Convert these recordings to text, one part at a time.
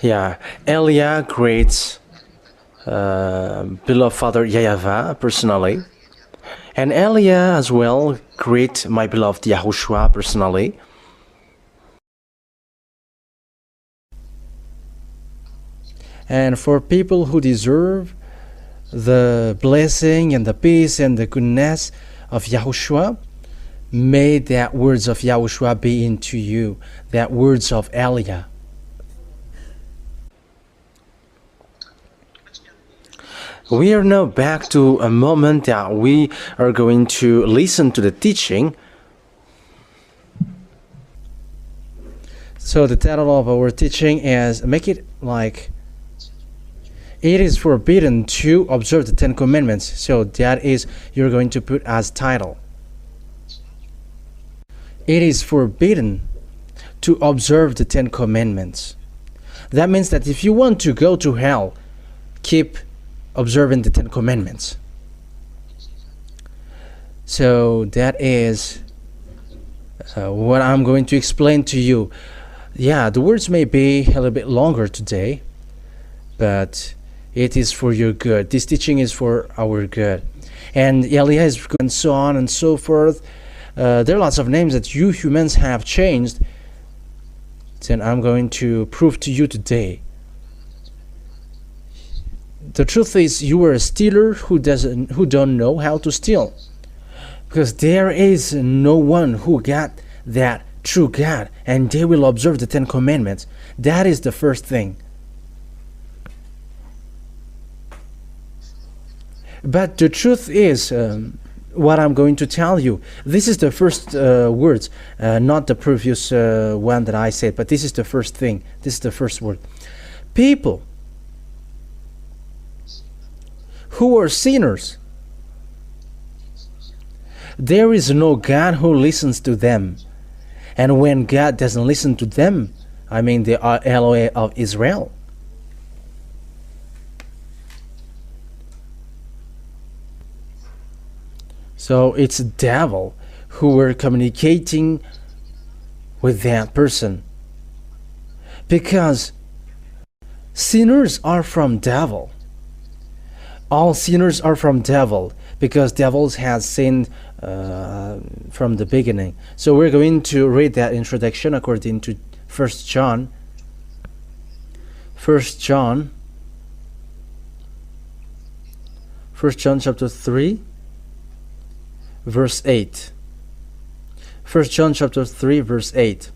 Yeah, Elia greets beloved Father YAHVAH personally, and Elia as well greet my beloved YAHOSHUAH personally. And for people who deserve the blessing and the peace and the goodness of YAHOSHUAH, may that words of YAHOSHUAH be into you, that words of Elia. We are now back to a moment that we are going to listen to the teaching. So the title of our teaching is, make it like, it is forbidden to observe the 10 Commandments. So that is, you're going to put as title. It is forbidden to observe the 10 Commandments. That means that if you want to go to hell, keep observing the 10 Commandments. So that is what I'm going to explain to you. Yeah, the words may be a little bit longer today, but it is for your good. This teaching is for our good. And Elia is and so on and so forth. There are lots of names that you humans have changed. Then I'm going to prove to you today. The truth is, you are a stealer who don't know how to steal, because there is no one who got that true God, and they will observe the 10 Commandments. That is the first thing. But the truth is, what I'm going to tell you, this is the first words, not the previous one that I said, but this is the first thing. This is the first word. People who are sinners, there is no God who listens to them. And when God doesn't listen to them, I mean the Elohim of Israel, so it's the devil who were communicating with that person, because sinners are from devil. All sinners are from devil, because devils has sinned from the beginning. So we're going to read that introduction according to 1 John. 1 John chapter 3 verse 8. 1 John chapter 3 verse 8.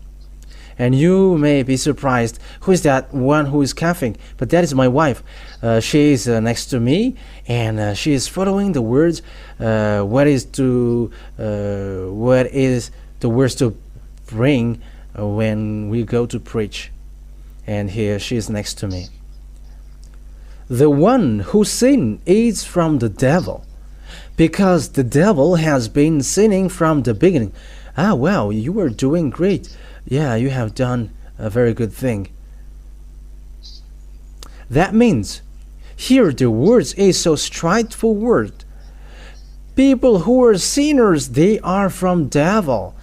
And you may be surprised, who is that one who is coughing? But that is my wife. She is next to me, and she is following the words. What is the words to bring when we go to preach? And here she is next to me. The one who sinned is from the devil, because the devil has been sinning from the beginning. Ah, wow, you are doing great. Yeah, you have done a very good thing. That means, here the words is so straightforward. People who are sinners, they are from devil.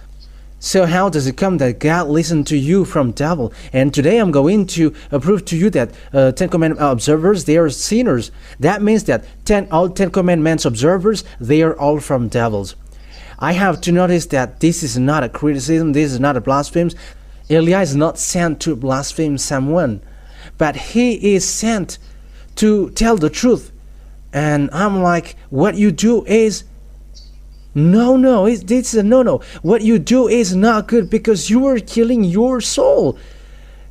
So how does it come that God listened to you from devil? And today I'm going to prove to you that 10 Commandment observers, they are sinners. That means that all 10 Commandments observers, they are all from devils. I have to notice that this is not a criticism, this is not a blasphemy. Elia is not sent to blaspheme someone, but he is sent to tell the truth. And I'm like, what you do is no, it's a no. What you do is not good, because you are killing your soul.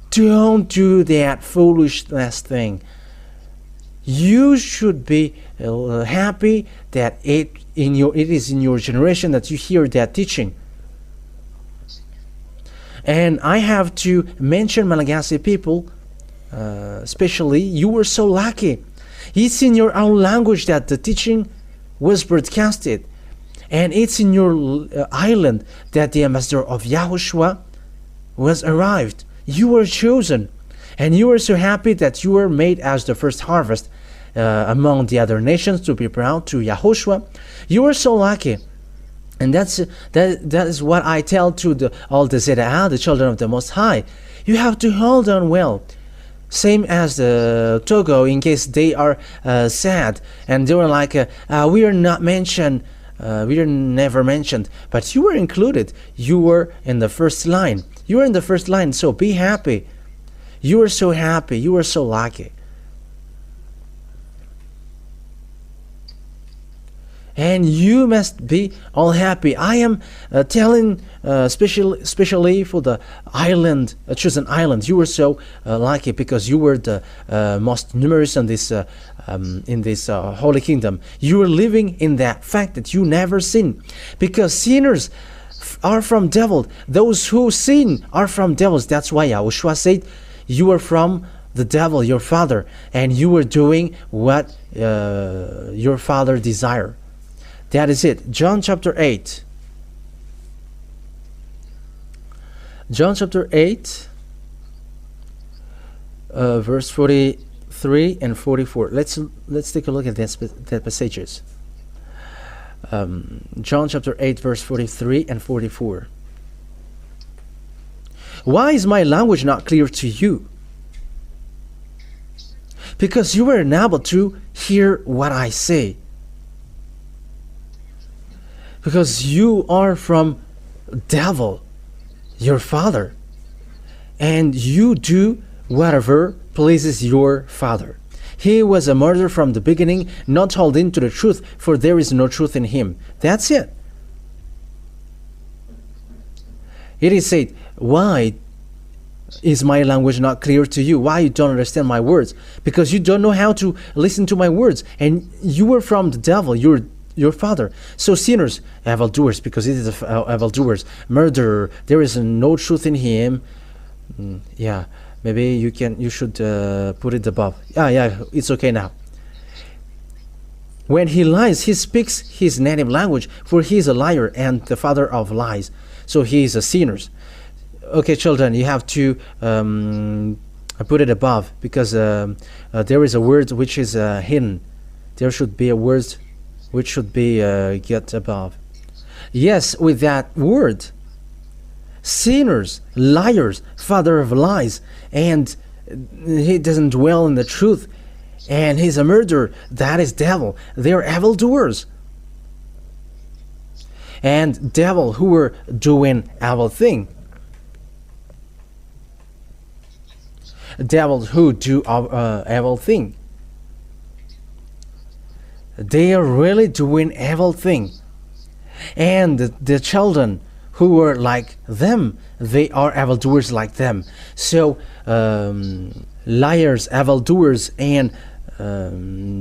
Don't do that foolishness thing. You should be happy that it is in your generation that you hear that teaching. And I have to mention Malagasy people, especially, you were so lucky. It's in your own language that the teaching was broadcasted. And it's in your island that the ambassador of YAHOSHUAH was arrived. You were chosen. And you were so happy that you were made as the first harvest among the other nations to be brought to YAHOSHUAH. You were so lucky. And that is what I tell to all the Zeda'ah, the children of the Most High. You have to hold on well. Same as the Togo, in case they are sad and they were like, we are not mentioned, we are never mentioned, but you were included. You were in the first line. You were in the first line, so be happy. You are so happy. You are so lucky. And you must be all happy. I am telling especially for the island, chosen island. You were so lucky because you were the most numerous in this holy kingdom. You were living in that fact that you never sin, because sinners are from devil. Those who sin are from devils. That's why YAHOSHUAH said, you are from the devil, your father, and you were doing what your father desired. That is it. John chapter 8. John chapter 8, verse 43 and 44. Let's take a look at that passages. John chapter 8, verse 43 and 44. Why is my language not clear to you? Because you were unable to hear what I say. Because you are from devil, your father, and you do whatever pleases your father. He was a murderer from the beginning, not holding to the truth, for there is no truth in him. That's it. It is said, why is my language not clear to you? Why you don't understand my words? Because you don't know how to listen to my words, and you were from the devil, your father. So sinners, evildoers, because it is evildoers, murderer, there is no truth in him. Yeah, maybe you should put it above. Yeah, it's okay now. When he lies, he speaks his native language, for he is a liar and the father of lies. So he is a sinner. Okay, children, you have to put it above, because there is a word which is hidden. There should be a word which should be get above. Yes, with that word, sinners, liars, father of lies, and he doesn't dwell in the truth, and he's a murderer. That is devil. They are evildoers, and devil who were doing evil thing. Devils who do evil thing. They are really doing evil thing. And the children who were like them, they are evildoers like them. So liars, evildoers, and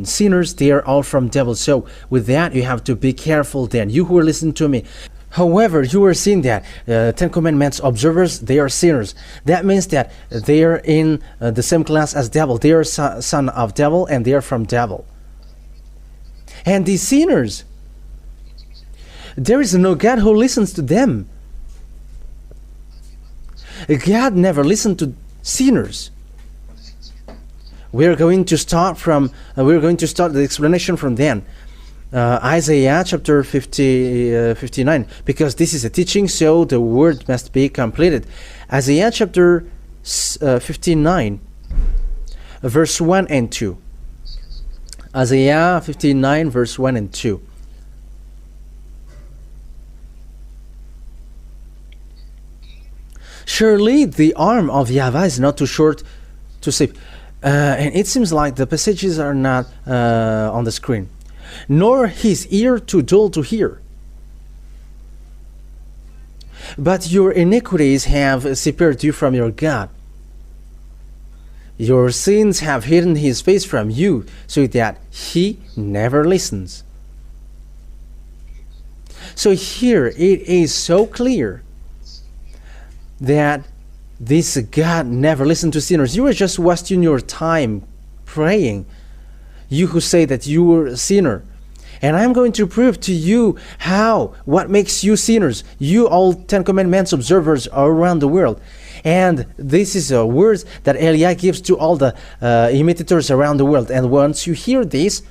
sinners, they are all from devil. So with that, you have to be careful then, you who are listening to me. However, you are seeing that Ten Commandments observers, they are sinners. That means that they are in the same class as devil. They are son of devil, and they are from devil. And these sinners, there is no God who listens to them. God never listened to sinners. We're going to start the explanation from then. Isaiah chapter 59, because this is a teaching, so the word must be completed. Isaiah chapter 59, verse 1 and 2. Isaiah 59, verse 1 and 2. Surely the arm of YAHVAH is not too short to save. And it seems like the passages are not on the screen. Nor his ear too dull to hear. But your iniquities have separated you from your God. Your sins have hidden his face from you, so that he never listens. So here it is so clear that this God never listened to sinners. You are just wasting your time praying. You who say that you were a sinner. And I'm going to prove to you what makes you sinners. You all Ten Commandments observers around the world. And this is a word that Eliah gives to all the imitators around the world. And once you hear this,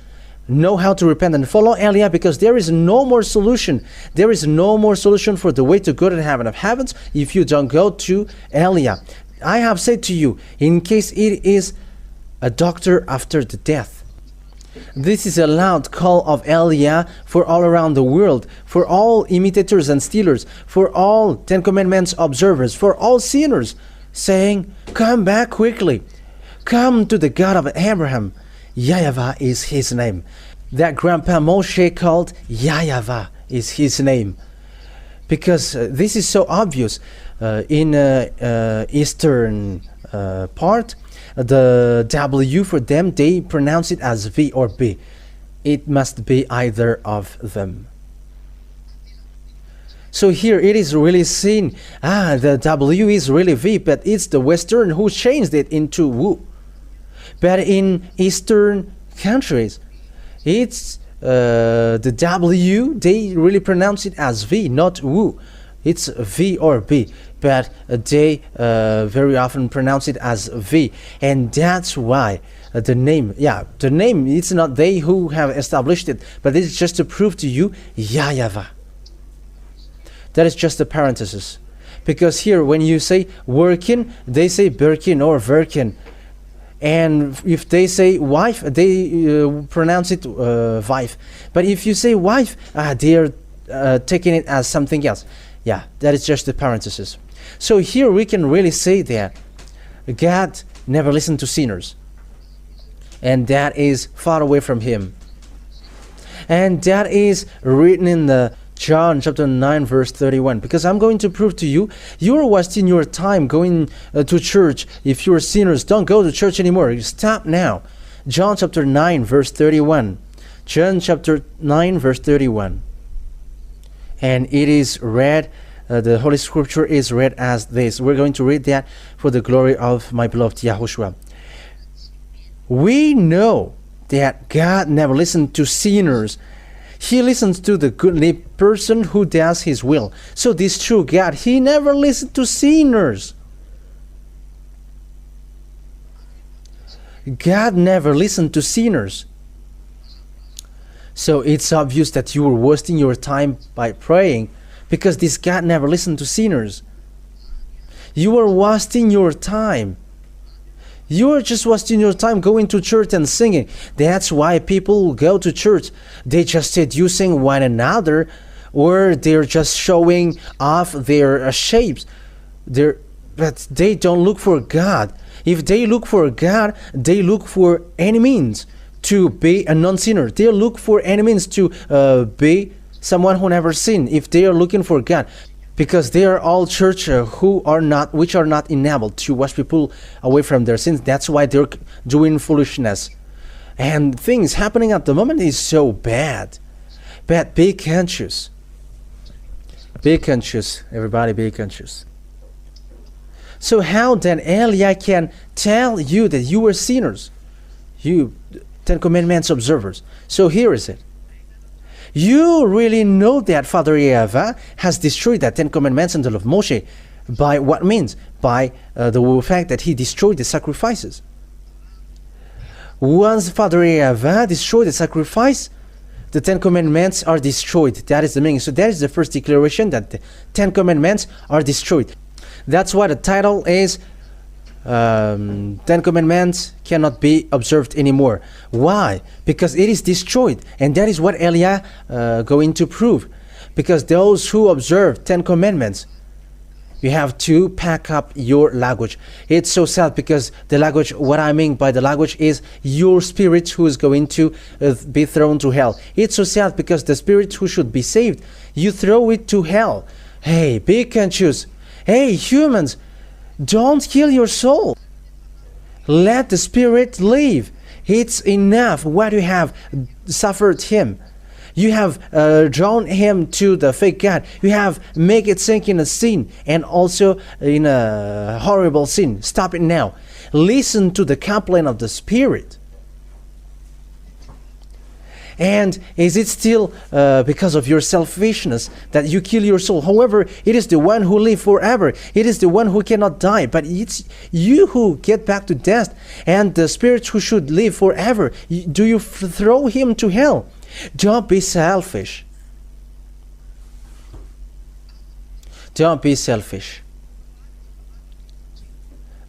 know how to repent and follow Eliah, because there is no more solution. There is no more solution for the way to go to the heaven of heavens if you don't go to Eliah. I have said to you, in case it is a doctor after the death. This is a loud call of Eliah for all around the world, for all imitators and stealers, for all Ten Commandments observers, for all sinners, saying, come back quickly. Come to the God of Abraham. YAHVAH is his name. That Grandpa Moshe called YAHVAH is his name. Because this is so obvious. In Eastern part, the W for them, they pronounce it as V or B. It must be either of them. So here it is really seen, the W is really V, but it's the Western who changed it into Wu. But in Eastern countries, it's the W, they really pronounce it as V, not Wu. It's V or B, but they very often pronounce it as V, and that's why the name, it's not they who have established it, but it's just to prove to you YAHVAH. That is just a parenthesis, because here when you say working, they say Birkin or Verkin, and if they say wife, they pronounce it wife. But if you say wife, they are taking it as something else. Yeah, that is just the parenthesis. So here we can really say that God never listened to sinners, and that is far away from him. And that is written in the John chapter 9 verse 31, because I'm going to prove to you, you're wasting your time going to church. If you're sinners, don't go to church anymore. Stop now. John chapter 9 verse 31. John chapter 9 verse 31. And it is read, the Holy Scripture is read as this. We're going to read that for the glory of my beloved YAHOSHUAH. We know that God never listened to sinners. He listens to the godly person who does his will. So this true God, he never listened to sinners. God never listened to sinners. So it's obvious that you were wasting your time by praying, because this God never listened to sinners. You are wasting your time. You are just wasting your time going to church and singing. That's why people go to church. They just seducing one another, or they're just showing off their shapes. But they don't look for God. If they look for God, they look for any means to be a non-sinner. They look for any means to be someone who never sinned, if they are looking for God, because they are all church which are not enabled to wash people away from their sins. That's why they're doing foolishness. And things happening at the moment is so bad. But be conscious. Be conscious, everybody, be conscious. So how then Eliah can tell you that you were sinners? You Ten Commandments observers. So here is it. You really know that Father YAHVAH has destroyed the Ten Commandments and the law of Moshe. By what means? By the fact that he destroyed the sacrifices. Once Father YAHVAH destroyed the sacrifice, the Ten Commandments are destroyed. That is the meaning. So that is the first declaration, that the Ten Commandments are destroyed. That's why the title is Ten Commandments cannot be observed anymore. Why? Because it is destroyed, and that is what Eliah going to prove. Because those who observe Ten Commandments, you have to pack up your luggage. It's so sad, because the luggage, what I mean by the luggage is your spirit who is going to be thrown to hell. It's so sad, because the spirit who should be saved, you throw it to hell. Hey, pick and choose. Hey, humans, don't kill your soul. Let the spirit live. It's enough what you have suffered him. You have drawn him to the fake God. You have make it sink in a sin, and also in a horrible sin. Stop it now. Listen to the complaint of the spirit. And is it still because of your selfishness that you kill your soul? However, it is the one who lives forever. It is the one who cannot die. But it's you who get back to death, and the spirit who should live forever. Do you throw him to hell? Don't be selfish. Don't be selfish.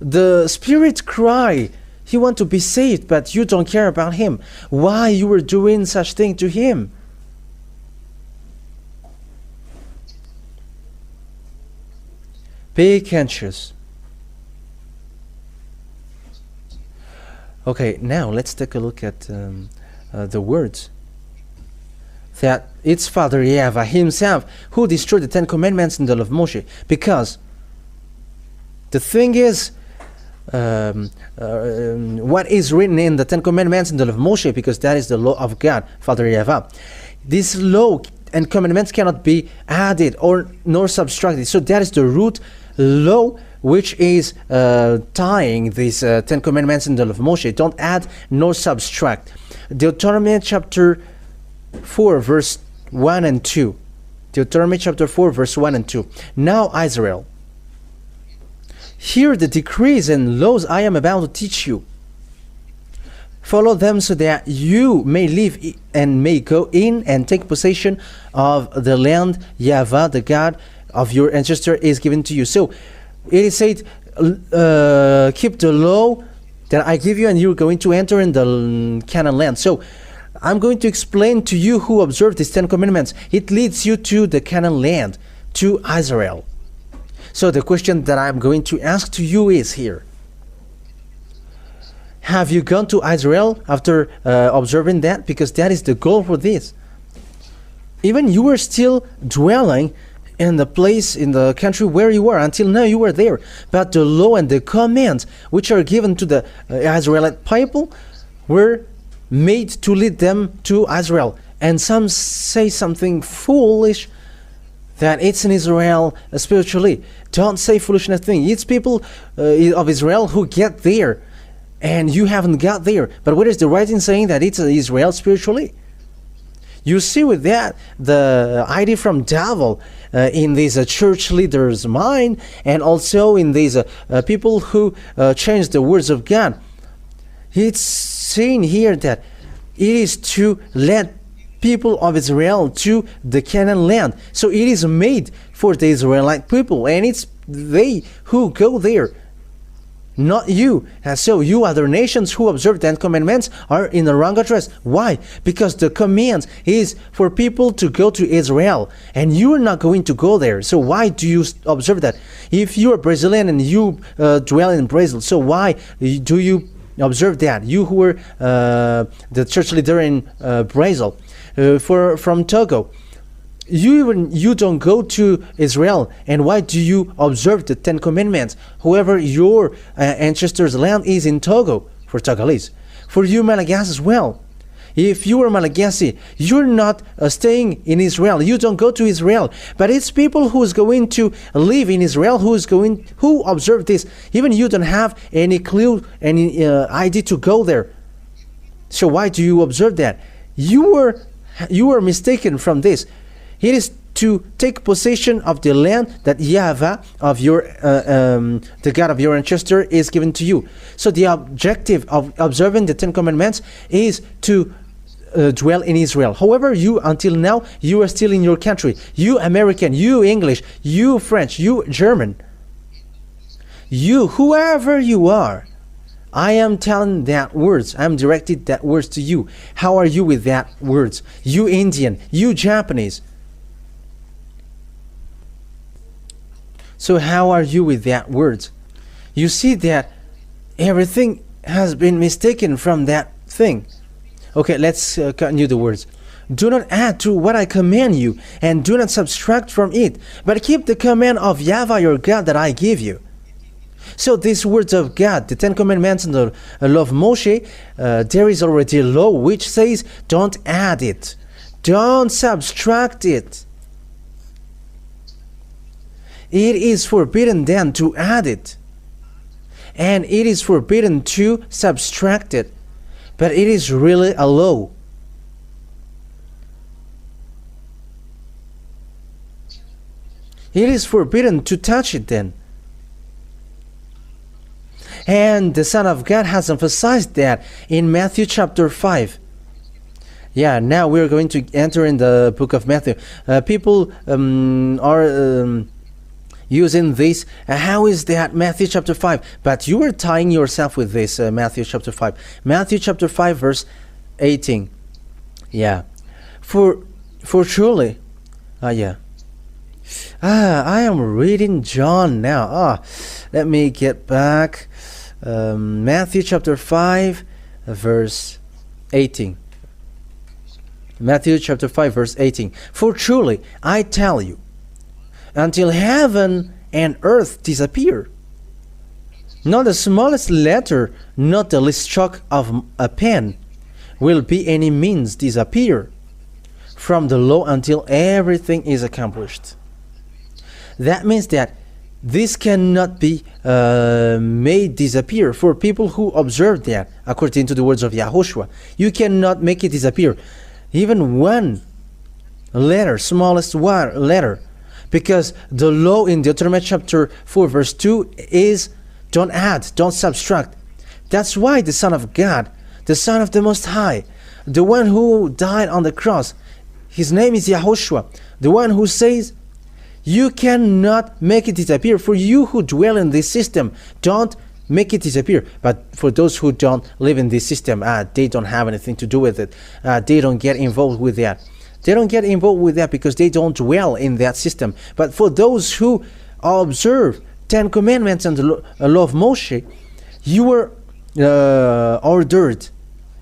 the spirit cry. He want to be saved, but you don't care about him. Why you were doing such thing to him? Be conscious. Okay, now let's take a look at the words. That it's Father YAHVAH himself who destroyed the 10 Commandments in the law of Moshe. Because the thing is, what is written in the 10 Commandments in the law of Moshe, because that is the law of God, Father YAHVAH. This law and commandments cannot be added or nor subtracted. So that is the root law which is tying these 10 Commandments in the law of Moshe. Don't add nor subtract. Deuteronomy chapter 4 verse 1 and 2. Deuteronomy chapter 4 verse 1 and 2. Now Israel, hear the decrees and laws I am about to teach you. Follow them so that you may live and may go in and take possession of the land YAHVAH, the God of your ancestor, is given to you. So it is said, keep the law that I give you, and you're going to enter in the Canaan land. So I'm going to explain to you who observe these 10 commandments. It leads you to the Canaan land, to Israel. So the question that I'm going to ask to you is here. Have you gone to Israel after observing that? Because that is the goal for this. Even you were still dwelling in the place, in the country where you were. Until now you were there. But the law and the commands which are given to the Israelite people were made to lead them to Israel. And some say something foolish, that it's in Israel spiritually. Don't say foolishness thing. It's people of Israel who get there, and you haven't got there. But what is the writing saying that it's Israel spiritually? You see with that the idea from devil in these church leaders' mind, and also in these people who change the words of God. It's saying here that it is to lead people of Israel to the Canaan land. So it is made for the Israelite people, and it's they who go there, not you. And so you other nations who observe the 10 commandments are in the wrong address. Why? Because the command is for people to go to Israel, and you are not going to go there. So why do you observe that? If you are Brazilian and you dwell in Brazil, so why do you observe that? You who were the church leader in Brazil, from Togo, you don't go to Israel, and why do you observe the 10 commandments? Whoever your ancestors' land is in Togo, for Togolese. For you Malagasy as well. If you are Malagasy, you're not staying in Israel. You don't go to Israel. But it's people who is going to live in Israel who observe this. Even you don't have any clue, any idea to go there. So why do you observe that? You were mistaken from this. It is to take possession of the land that YAHVAH of your the God of your ancestor is given to you. So the objective of observing the 10 commandments is to dwell in Israel. However, you until now you are still in your country. You American, you English, you French, you German, you whoever you are. I am telling that words. I'm directed that words to you. How are you with that words? You Indian, you Japanese. So how are you with that words? You see that everything has been mistaken from that thing. Okay, let's continue the words. Do not add to what I command you, and do not subtract from it, but keep the command of YAHVAH your God that I give you. So these words of God, the 10 commandments and the law of Moshe, there is already a law which says don't add it, don't subtract it. It is forbidden then to add it, and it is forbidden to subtract it, but it is really a law. It is forbidden to touch it then. And the Son of God has emphasized that in Matthew chapter 5. Yeah, now we're going to enter in the book of Matthew. People are using this. How is that Matthew chapter 5? But you are tying yourself with this Matthew chapter 5. Matthew chapter 5 verse 18. Yeah. For truly. I am reading John now. Let me get back. Matthew chapter 5 verse 18. Matthew chapter 5 verse 18. For truly I tell you, until heaven and earth disappear, not the smallest letter, not the least stroke of a pen will by any means disappear from the law until everything is accomplished. That means that this cannot be made disappear. For people who observe that, according to the words of YAHOSHUAH, you cannot make it disappear. Even one letter, smallest one letter. Because the law in Deuteronomy chapter 4 verse 2 is don't add, don't subtract. That's why the Son of God, the Son of the Most High, the one who died on the cross, his name is YAHOSHUAH, the one who says, you cannot make it disappear. For you who dwell in this system, don't make it disappear. But for those who don't live in this system, they don't have anything to do with it. They don't get involved with that. They don't get involved with that because they don't dwell in that system. But for those who observe 10 commandments and the law of Moshe, you were ordered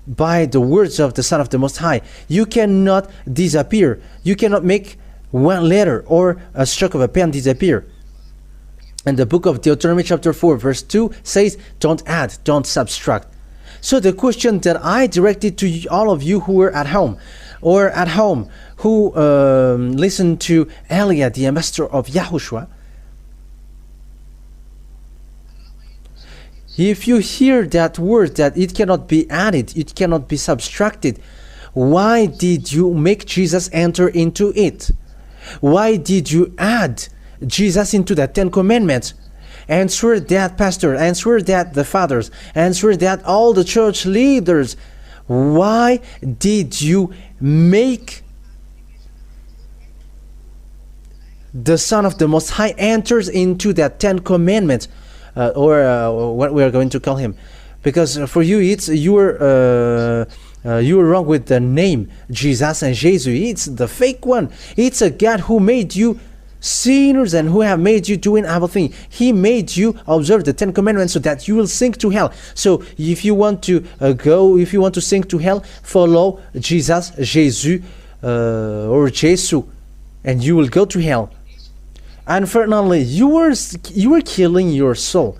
by the words of the Son of the Most High. You cannot disappear. You cannot make one letter or a stroke of a pen disappear. And the book of Deuteronomy chapter 4 verse 2 says, don't add, don't subtract. So the question that I directed to all of you who were at home, or at home who listened to Elia, the ambassador of YAHOSHUAH, if you hear that word that it cannot be added, it cannot be subtracted, why did you make Jesus enter into it? Why did you add Jesus into the 10 commandments? Answer that, pastor. Answer that, the fathers. Answer that, all the church leaders. Why did you make the Son of the Most High enters into that 10 commandments, or what we are going to call him? Because for you, it's you were wrong with the name Jesus and Jesus. It's the fake one. It's a God who made you sinners and who have made you doing everything. He made you observe the 10 commandments so that you will sink to hell. So if you want to if you want to sink to hell, follow Jesus, or Jesus, and you will go to hell. Unfortunately, you were killing your soul.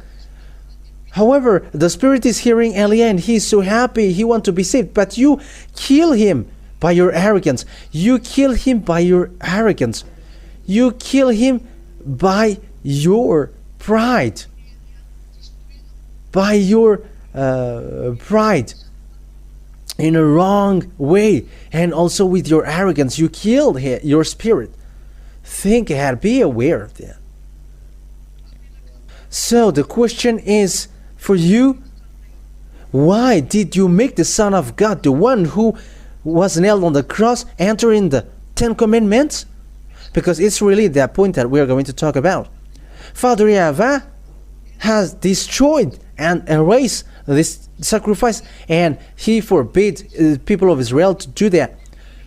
However, the Spirit is hearing Elia and he is so happy, he wants to be saved, but you kill him by your arrogance. You kill him by your arrogance. You kill him by your pride. By your pride. In a wrong way. And also with your arrogance. You killed your spirit. Think ahead. Be aware of that. So the question is for you, why did you make the Son of God, the one who was nailed on the cross, enter in the 10 commandments? Because it's really that point that we are going to talk about. Father YAHVAH has destroyed and erased this sacrifice, and he forbade people of Israel to do that.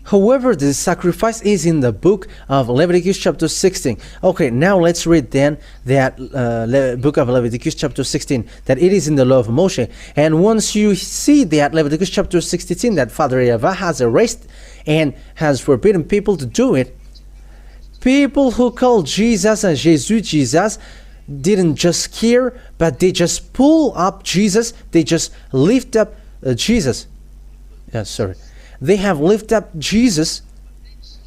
However, the sacrifice is in the book of Leviticus chapter 16. Okay, now let's read then that book of Leviticus chapter 16, that it is in the law of Moshe. And once you see that Leviticus chapter 16, that Father YAHVAH has erased and has forbidden people to do it, people who call Jesus and Jesus didn't just care, but they just pull up Jesus. They just lift up Jesus. They have lifted up Jesus.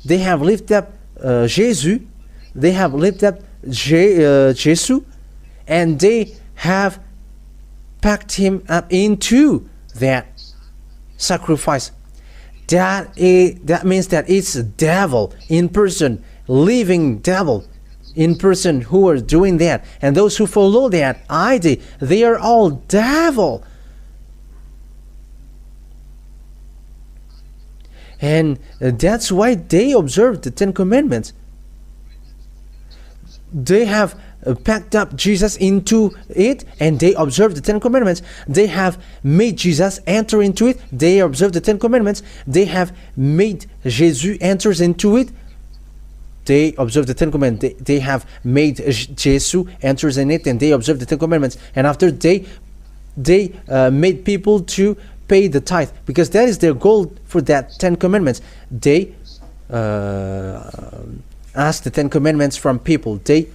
They have lifted up Jesus. They have lifted up Jesus, and they have packed him up into that sacrifice. That means that it's a devil in person, living devil in person who are doing that, and those who follow that idea, they are all devil. And that's why they observe the 10 commandments. they have packed up Jesus into it, and they observe the Ten Commandments. They have made Jesus enter into it. They observe the Ten Commandments. They have made Jesus enters into it. They observe the Ten Commandments. They have made Jesus enters in it, and they observe the Ten Commandments. And after they made people to pay the tithe, because that is their goal for that Ten Commandments. They ask the Ten Commandments from people. They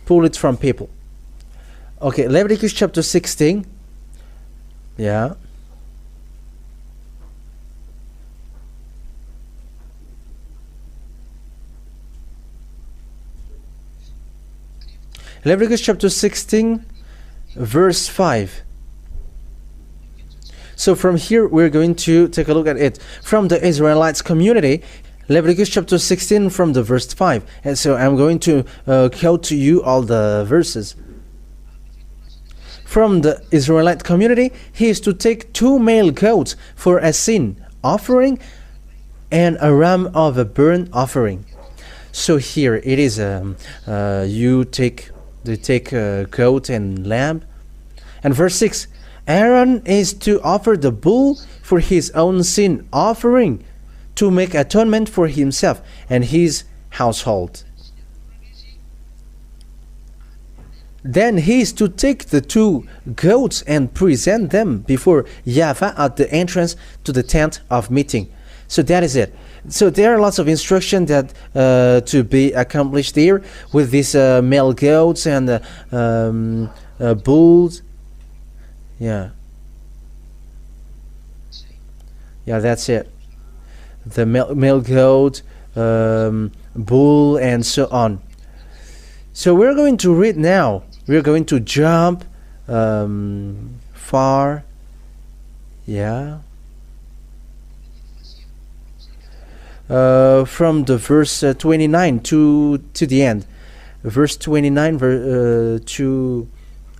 pull it from people. Okay, Leviticus chapter 16. Yeah. Leviticus chapter 16, verse 5. So from here, we're going to take a look at it. From the Israelites community, Leviticus chapter 16 from the verse 5. And so I'm going to quote to you all the verses. From the Israelite community, he is to take 2 male goats for a sin offering and a ram of a burnt offering. So here it is, they take a goat and lamb. And verse 6, Aaron is to offer the bull for his own sin offering, to make atonement for himself and his household. Then he is to take the 2 goats and present them before YAHVAH at the entrance to the tent of meeting. So that is it. So there are lots of instruction that to be accomplished here with these male goats and bulls. Yeah, that's it. The male goat, bull, and so on. So we're going to read now. We're going to jump far. Yeah. From the verse 29 to the end. Verse 29 to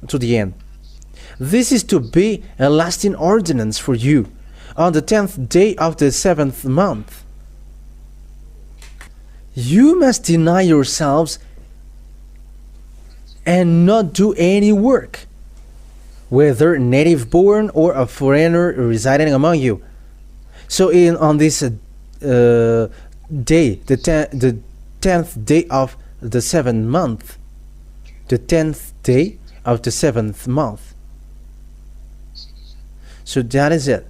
the end. This is to be a lasting ordinance for you. On the 10th day of the 7th month, you must deny yourselves and not do any work, whether native born or a foreigner residing among you. So on this day, the 10th day of the 7th month, the 10th day of the 7th month. So that is it.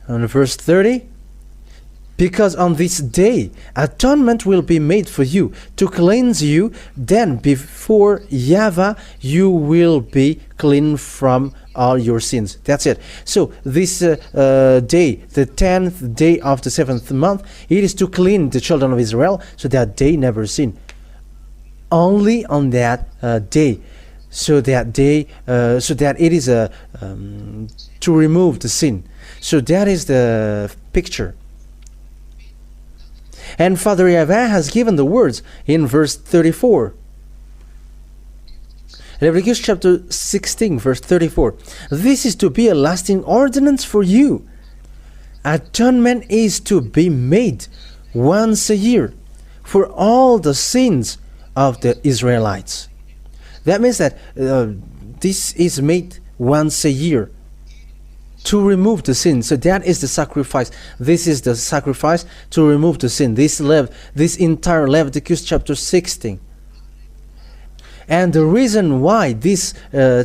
On verse 30, because on this day atonement will be made for you to cleanse you, then before YAHVAH you will be clean from all your sins. That's it. So this day, the 10th day of the 7th month, it is to clean the children of Israel so that they never sin. Only on that day. So that it is to remove the sin. So that is the picture. And Father YAHVAH has given the words in verse 34. Leviticus chapter 16, verse 34. This is to be a lasting ordinance for you. Atonement is to be made once a year for all the sins of the Israelites. That means that this is made once a year to remove the sin. So that is the sacrifice. This is the sacrifice to remove the sin. This entire Leviticus chapter 16. And the reason why this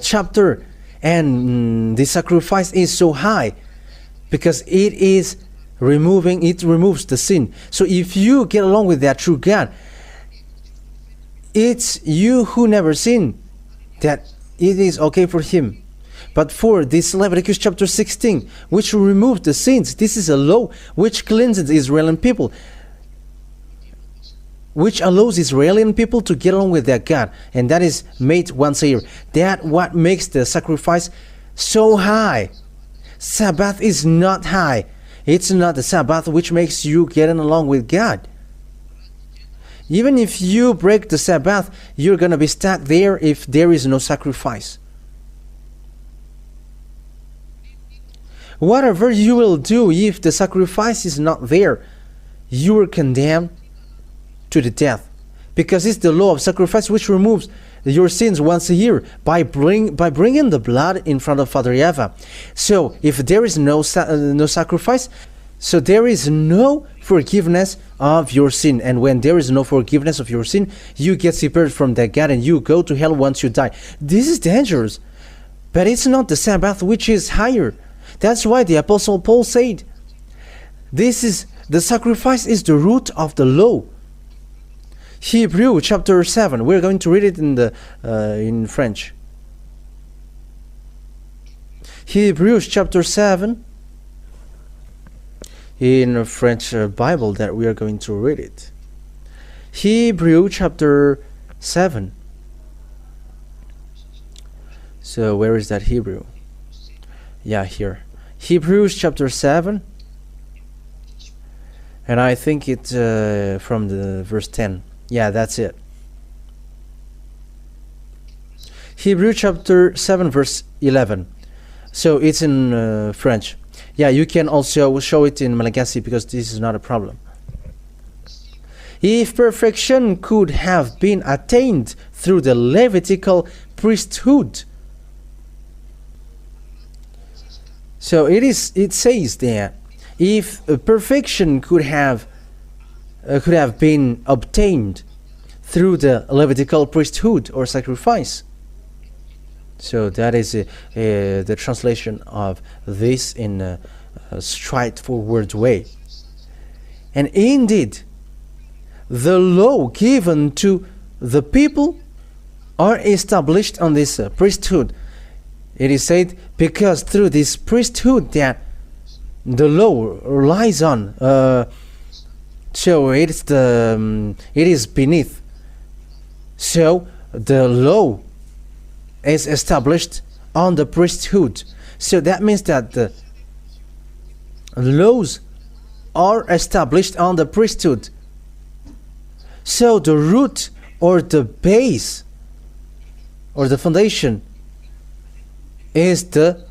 chapter and the sacrifice is so high, because it removes the sin. So if you get along with that true God, it's you who never sin, that it is okay for him. But for this Leviticus chapter 16, which will remove the sins, this is a law which cleanses the Israeli people, which allows Israeli people to get along with their God, and that is made once a year. That what makes the sacrifice so high. Sabbath is not high. It's not the Sabbath which makes you getting along with God. Even if you break the Sabbath, you're going to be stuck there if there is no sacrifice. Whatever you will do, if the sacrifice is not there, you are condemned to the death. because it's the law of sacrifice which removes your sins once a year by bringing the blood in front of Father YAHVAH. So if there is no sacrifice, so there is no forgiveness of your sin. And when there is no forgiveness of your sin, you get separated from that God and you go to hell once you die. This is dangerous. But it's not the Sabbath which is higher. That's why the Apostle Paul said, the sacrifice is the root of the law. Hebrew chapter 7. We're going to read it in French. Hebrews chapter 7. In a French Bible that we are going to read it. Hebrew chapter 7. So where is that Hebrew? Yeah, here. Hebrews chapter 7. And I think it's from the verse 10. Yeah, that's it. Hebrew chapter 7 verse 11. So it's in French. Yeah, you can also show it in Malagasy because this is not a problem. If perfection could have been attained through the Levitical priesthood. So it says that if perfection could have been obtained through the Levitical priesthood or sacrifice. So that is the translation of this in a straightforward way. And indeed, the law given to the people are established on this priesthood. It is said because through this priesthood that the law relies on. So it is beneath. So the law is established on the priesthood. So that means that the laws are established on the priesthood. So the root or the base or the foundation is the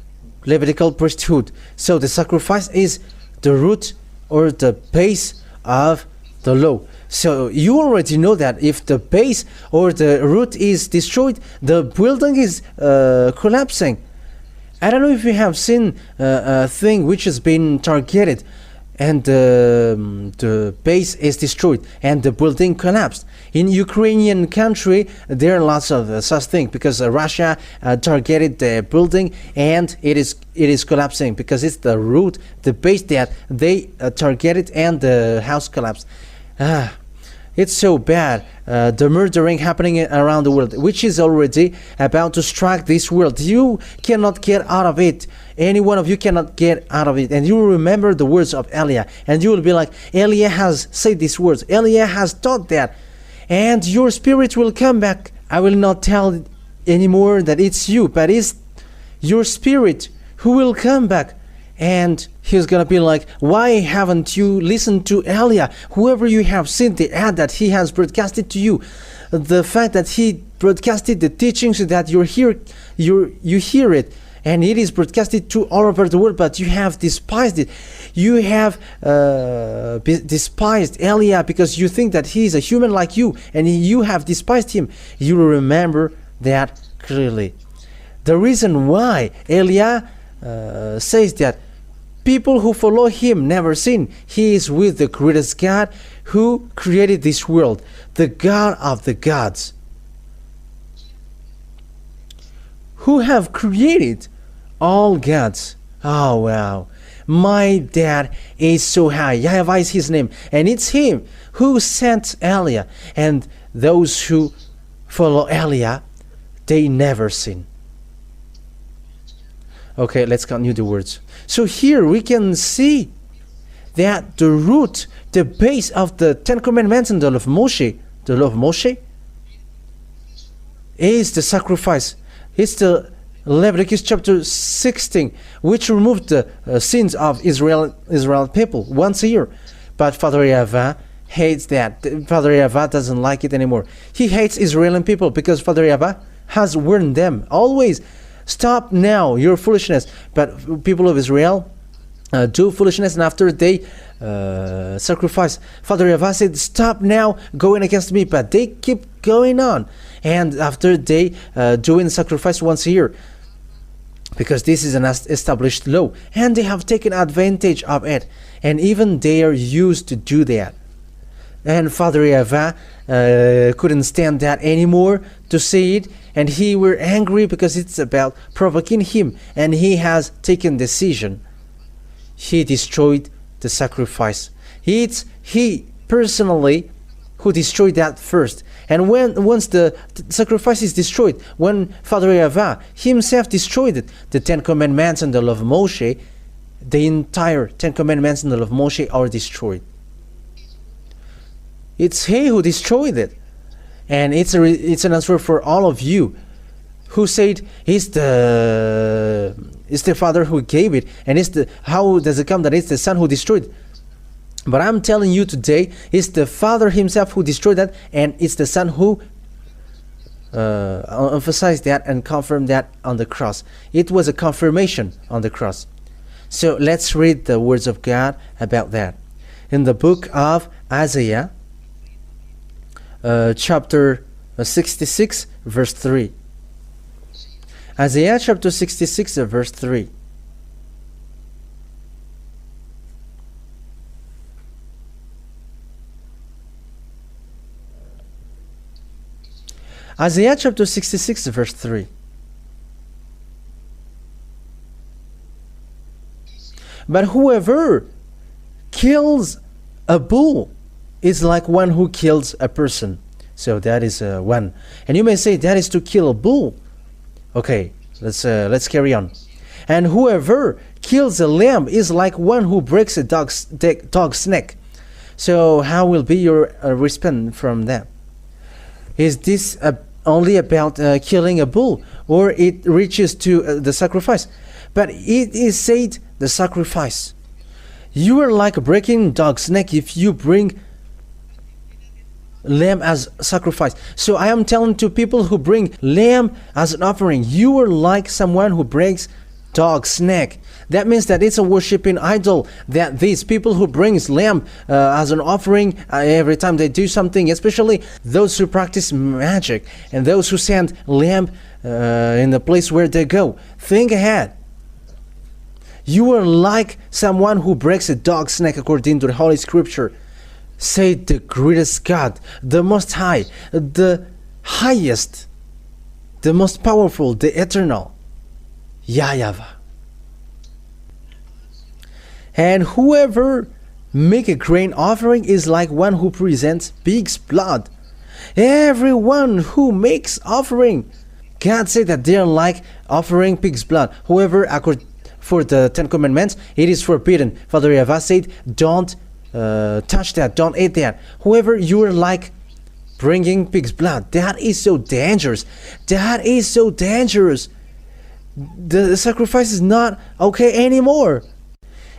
Levitical priesthood. So the sacrifice is the root or the base of the law. So you already know that if the base or the root is destroyed, the building is collapsing. I don't know if you have seen a thing which has been targeted and the base is destroyed and the building collapsed. In Ukrainian country, there are lots of such things because Russia targeted the building and it is collapsing because it's the root, the base that they targeted and the house collapsed. It's so bad, the murdering happening around the world, which is already about to strike this world. You cannot get out of it. Any one of you cannot get out of it. And you will remember the words of Eliah. And you will be like, Eliah has said these words. Eliah has taught that. And your spirit will come back. I will not tell anymore that it's you, but it's your spirit who will come back. And he's gonna be like, why haven't you listened to Eliah? Whoever you have seen the ad that he has broadcasted to you, the fact that he broadcasted the teachings so that you hear it, and it is broadcasted to all over the world, but you have despised it. You have despised Eliah because you think that he is a human like you, and you have despised him. You will remember that clearly. The reason why Eliah says that people who follow him never sin. He is with the greatest God who created this world, the God of the gods, who have created all gods. Oh wow, my dad is so high. YAHVAH is his name, and it's him who sent Eliah, and those who follow Eliah, they never sin. Okay, let's continue the words. So here we can see that the root, the base of the Ten Commandments and the law of Moshe, is the sacrifice. It's the Leviticus chapter 16, which removed the sins of Israel people once a year. But Father YAHVAH hates that. Father YAHVAH doesn't like it anymore. He hates Israeli people because Father YAHVAH has warned them always. Stop now your foolishness. But people of Israel, do foolishness, and after they sacrifice, Father YAHVAH said, stop now going against me, but they keep going on. And after they doing sacrifice once a year, because this is an established law, and they have taken advantage of it, and even they are used to do that. And Father YAHVAH couldn't stand that anymore to say it, and he were angry because it's about provoking him, and he has taken decision. He destroyed the sacrifice. It's he personally who destroyed that first. And once the sacrifice is destroyed, when Father YAHVAH himself destroyed it, the 10 Commandments and the law of Moshe, the entire 10 Commandments and the law of Moshe are destroyed. It's he who destroyed it. And it's an answer for all of you who said it's the Father who gave it, and how does it come that it's the Son who destroyed it? But I'm telling you today, it's the Father himself who destroyed that, and it's the Son who emphasized that and confirmed that on the cross. It was a confirmation on the cross. So let's read the words of God about that. In the book of Isaiah, chapter 66, verse 3. Isaiah chapter 66, verse 3. Isaiah chapter 66, verse 3. But whoever kills a bull is like one who kills a person. So that is one. And you may say that is to kill a bull. Okay, let's carry on. And whoever kills a lamb is like one who breaks a dog's neck. So how will be your response from that? Is this only about killing a bull, or it reaches to the sacrifice? But it is said the sacrifice. You are like breaking dog's neck if you bring lamb as sacrifice. So I am telling to people who bring lamb as an offering, you are like someone who breaks dog's neck. That means that it's a worshiping idol, that these people who brings lamb as an offering every time they do something, especially those who practice magic and those who send lamb in the place where they go. Think ahead. You are like someone who breaks a dog's neck according to the Holy Scripture. Say the greatest God, the Most High, the highest, the most powerful, the eternal, YAHVAH. And whoever make a grain offering is like one who presents pig's blood. Everyone who makes offering, God said that they are like offering pig's blood. Whoever, for the 10 Commandments, it is forbidden. Father YAHVAH said, don't touch that, don't eat that. Whoever, you are like bringing pig's blood. That is so dangerous. That is so dangerous. The sacrifice is not okay anymore.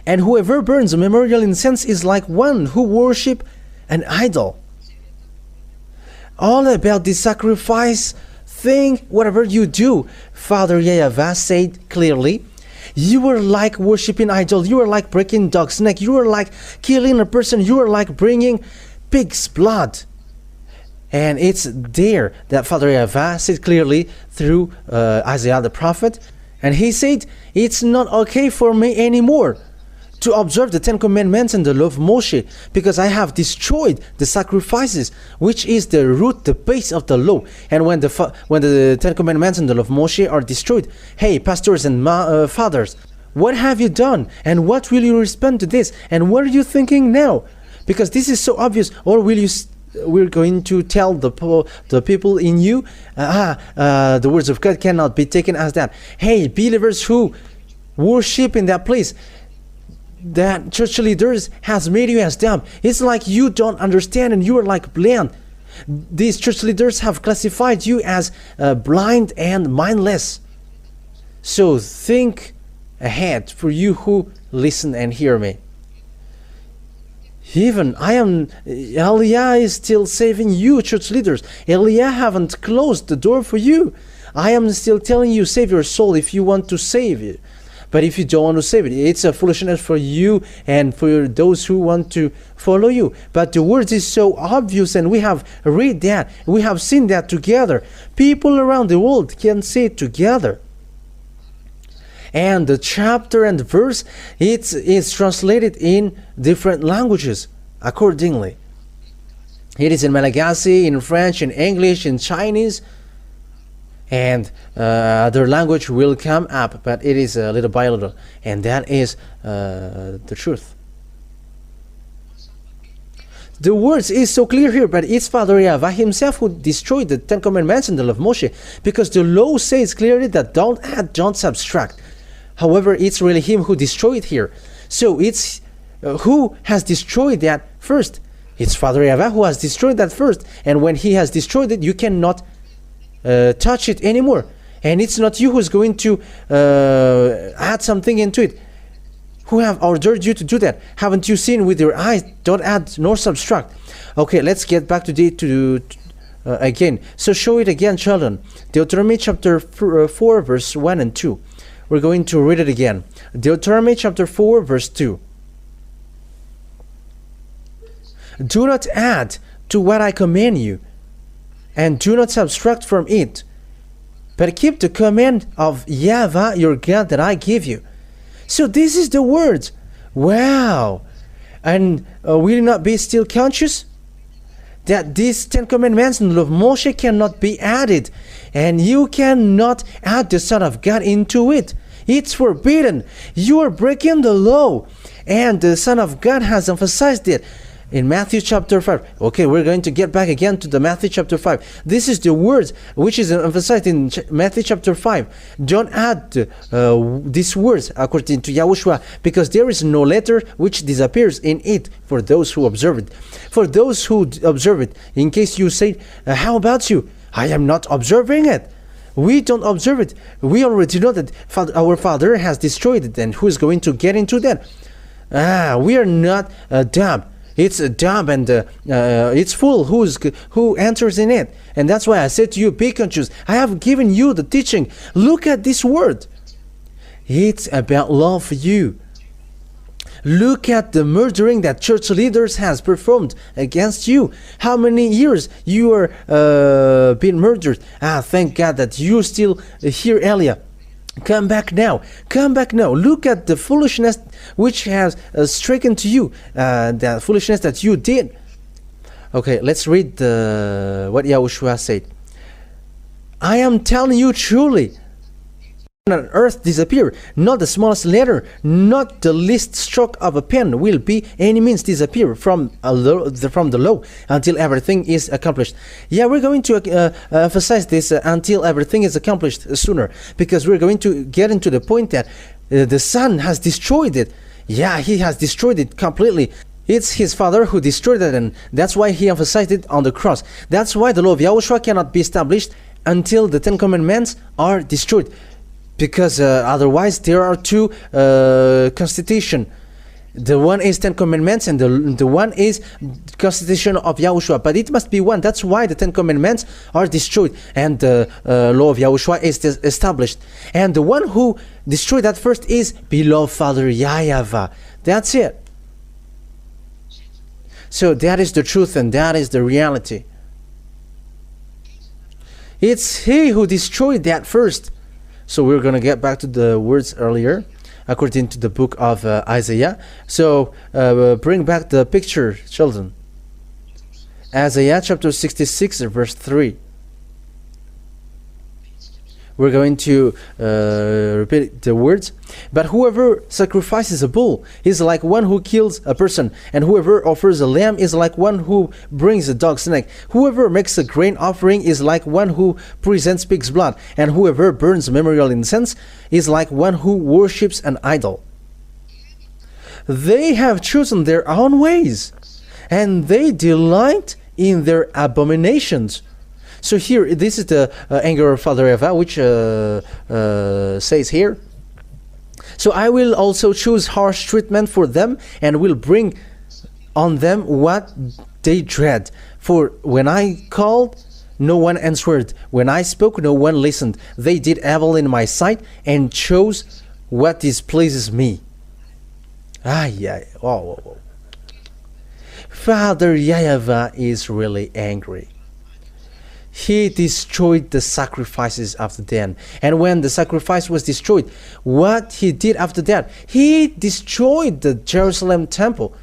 And whoever burns a memorial incense is like one who worship an idol. All about the sacrifice thing, whatever you do, Father YAHVAH said clearly, you are like worshiping idol, you are like breaking dog's neck, you are like killing a person, you are like bringing pig's blood. And it's there that Father YAHVAH said clearly through Isaiah the prophet. And he said, it's not okay for me anymore to observe the 10 Commandments and the law of Moshe, because I have destroyed the sacrifices, which is the root, the base of the law. And when the 10 Commandments and the law of Moshe are destroyed, hey, pastors and fathers, what have you done? And what will you respond to this? And what are you thinking now? Because this is so obvious. Or will you we're going to tell the people in you, the words of God cannot be taken as that. Hey, believers who worship in that place, that church leaders has made you as dumb. It's like you don't understand and you are like blind. These church leaders have classified you as blind and mindless. So think ahead for you who listen and hear me. Even Eliah is still saving you, church leaders. Eliah haven't closed the door for you. I am still telling you, save your soul if you want to save it. But if you don't want to save it, it's a foolishness for you and for those who want to follow you. But the words is so obvious, and we have read that, we have seen that together. People around the world can say it together. And the chapter and the verse, it's translated in different languages accordingly. It is in Malagasy, in French, in English, in Chinese, and other language will come up, but it is little by little, and that is the truth. The words is so clear here, but it's Father YAHVAH himself who destroyed the 10 Commandments in the law of Moshe, because the law says clearly that don't add, don't subtract. However, it's really him who destroyed here. So it's who has destroyed that first? It's Father YAHVAH who has destroyed that first. And when he has destroyed it, you cannot touch it anymore. And it's not you who's going to add something into it. Who have ordered you to do that? Haven't you seen with your eyes? Don't add nor subtract. Okay, let's get back to again. So show it again, children. Deuteronomy chapter 4, verse 1 and 2. We're going to read it again. Deuteronomy chapter 4, verse 2. Do not add to what I command you, and do not subtract from it, but keep the command of YAHVAH your God that I give you. So this is the words. Wow! And will you not be still conscious that these 10 commandments in the law of Moshe cannot be added, and you cannot add the Son of God into it? It's forbidden. You are breaking the law, and the Son of God has emphasized it in Matthew chapter 5. Okay, we're going to get back again to the Matthew chapter 5. This is the words which is emphasized in Matthew chapter 5. Don't add these words according to YAHOSHUAH, because there is no letter which disappears in it for those who observe it. For those who observe it, in case you say, how about you? I am not observing it. We don't observe it. We already know that our Father has destroyed it, and who is going to get into that? We are not dumb. It's dumb, and it's full who enters in it. And that's why I said to you, be conscious. I have given you the teaching. Look at this word. It's about love for you. Look at the murdering that church leaders has performed against you. How many years you are being murdered? Thank God that you still here, Elia. Come back now. Come back now. Look at the foolishness which has stricken to you. The foolishness that you did. Okay, let's read what YAHOSHUAH said. I am telling you truly, on earth disappear, not the smallest letter, not the least stroke of a pen will be any means disappear from the law until everything is accomplished. Yeah, we're going to emphasize this until everything is accomplished sooner, because we're going to get into the point that the Son has destroyed it. Yeah, he has destroyed it completely. It's his Father who destroyed it, and that's why he emphasized it on the cross. That's why the law of YAHOSHUAH cannot be established until the 10 Commandments are destroyed. Because otherwise there are two constitutions. The one is 10 Commandments, and the one is Constitution of YAHOSHUAH. But it must be one. That's why the 10 Commandments are destroyed, and the law of YAHOSHUAH is established. And the one who destroyed that first is beloved Father YAHVAH. That's it. So that is the truth, and that is the reality. It's he who destroyed that first. So we're going to get back to the words earlier, according to the book of Isaiah. So bring back the picture, children. Isaiah chapter 66, verse 3. We're going to repeat the words. But whoever sacrifices a bull is like one who kills a person, and whoever offers a lamb is like one who brings a dog's neck. Whoever makes a grain offering is like one who presents pig's blood, and whoever burns memorial incense is like one who worships an idol. They have chosen their own ways, and they delight in their abominations. So here, this is the anger of Father YAHVAH, which says here, so I will also choose harsh treatment for them, and will bring on them what they dread. For when I called, no one answered. When I spoke, no one listened. They did evil in my sight, and chose what displeases me. Yeah. Oh. Father YAHVAH is really angry. He destroyed the sacrifices after then. And when the sacrifice was destroyed, what he did after that? He destroyed the Jerusalem temple.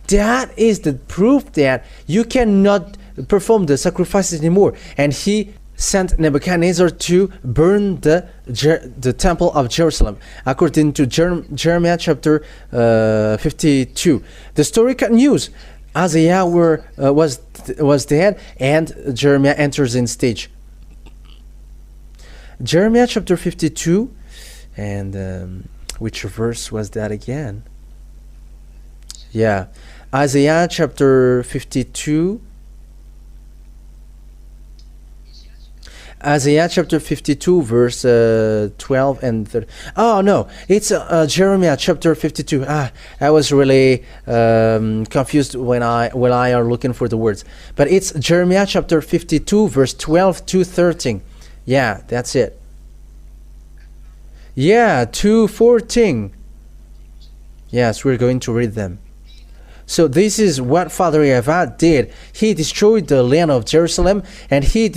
That is the proof that you cannot perform the sacrifices anymore. And he sent Nebuchadnezzar to burn the temple of Jerusalem, according to Jeremiah chapter 52. The story continues. Isaiah was dead, and Jeremiah enters in stage. Jeremiah chapter 52, and which verse was that again? Yeah, Isaiah chapter 52. Isaiah chapter 52 verse 12 and 13. Oh no, it's Jeremiah chapter 52. I was really confused when I are looking for the words, but it's Jeremiah chapter 52 verse 12 to 13. Yeah, that's it. Yeah, 2:14. Yes, we're going to read them. So this is what Father YAHVAH did. He destroyed the land of Jerusalem, and he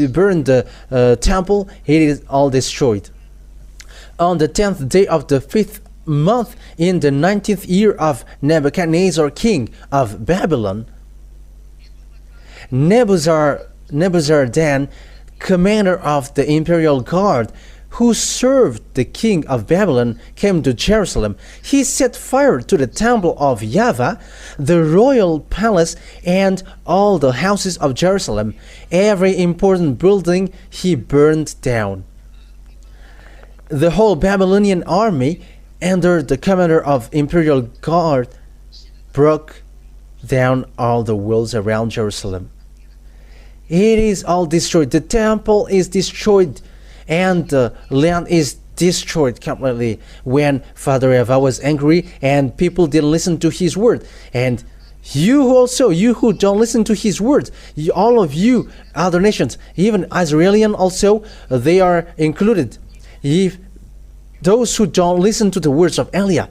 burned the temple. It is all destroyed. On the 10th day of the 5th month, in the 19th year of Nebuchadnezzar, king of Babylon, Nebuzaradan, commander of the imperial guard, who served the king of Babylon, came to Jerusalem. He set fire to the temple of YAHVAH, the royal palace, and all the houses of Jerusalem. Every important building he burned down. The whole Babylonian army, under the commander of imperial guard, broke down all the walls around Jerusalem. It is all destroyed. The temple is destroyed, and the land is destroyed completely. When Father YAHVAH was angry and people didn't listen to his word, and you also, you who don't listen to his words, all of you other nations, even Israelian also, they are included. If those who don't listen to the words of Eliah,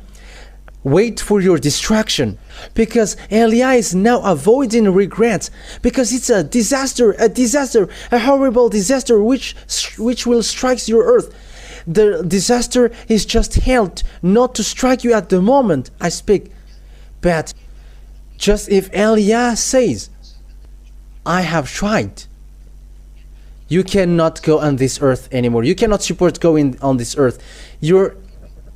wait for your destruction, because Eliah is now avoiding regrets, because it's a disaster, a horrible disaster which will strike your earth. The disaster is just held not to strike you at the moment I speak, but just if Eliah says, I have tried, you cannot go on this earth anymore. You cannot support going on this earth. Your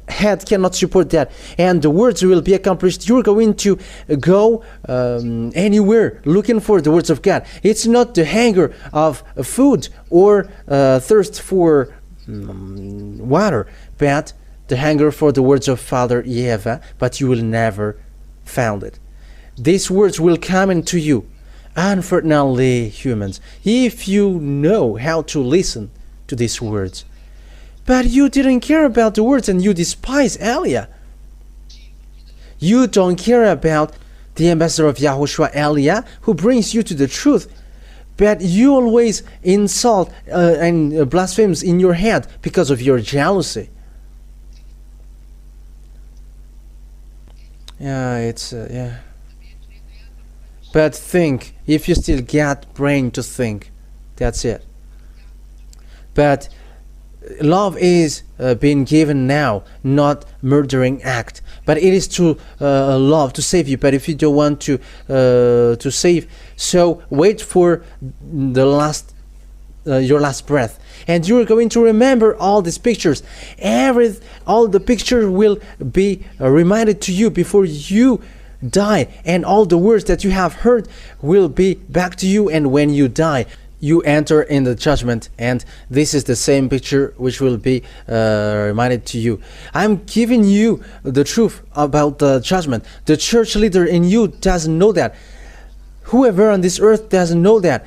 head cannot support that, and the words will be accomplished. You're going to go anywhere looking for the words of God. It's not the hunger of food or thirst for water, but the hunger for the words of Father YAHVAH, but you will never find it. These words will come into you. Unfortunately, humans, if you know how to listen to these words, but you didn't care about the words and you despise Eliah. You don't care about the ambassador of YAHOSHUAH, Eliah, who brings you to the truth, but you always insult and blasphemes in your head because of your jealousy. Yeah, it's yeah. But think, if you still got brain to think, that's it. But love is being given now, not murdering act. But it is to love, to save you. But if you don't want to save, so wait for the last, your last breath, and you're going to remember all these pictures. All the pictures will be reminded to you before you die, and all the words that you have heard will be back to you. And when you die, you enter in the judgment, and this is the same picture which will be reminded to you. I'm giving you the truth about the judgment. The church leader in you doesn't know that. Whoever on this earth doesn't know that.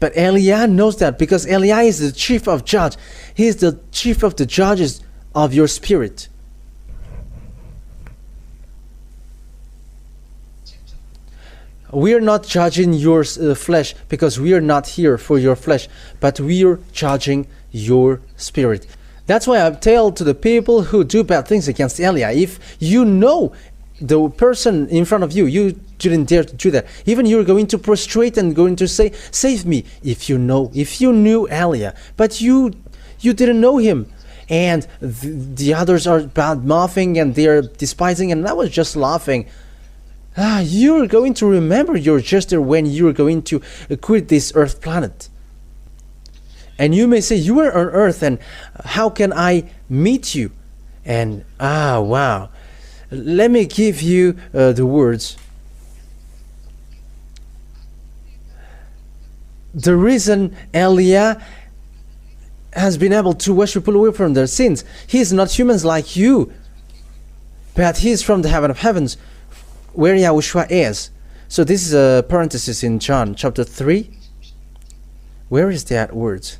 But Eliah knows that, because Eliah is the chief of judge. He is the chief of the judges of your spirit. We are not judging your flesh, because we are not here for your flesh, but we are judging your spirit. That's why I tell to the people who do bad things against Eliah, if you know the person in front of you, you didn't dare to do that. Even you're going to prostrate and going to say, save me, if you knew Eliah, but you didn't know him. And the others are bad mouthing and they're despising, and I was just laughing. You're going to remember your gesture when you're going to quit this earth planet. And you may say, you are on earth, and how can I meet you? And wow. Let me give you the words. The reason Eliah has been able to wash people away from their sins, he is not humans like you, but he is from the heaven of heavens, where YAHOSHUAH is. So this is a parenthesis in John chapter 3. Where is that words?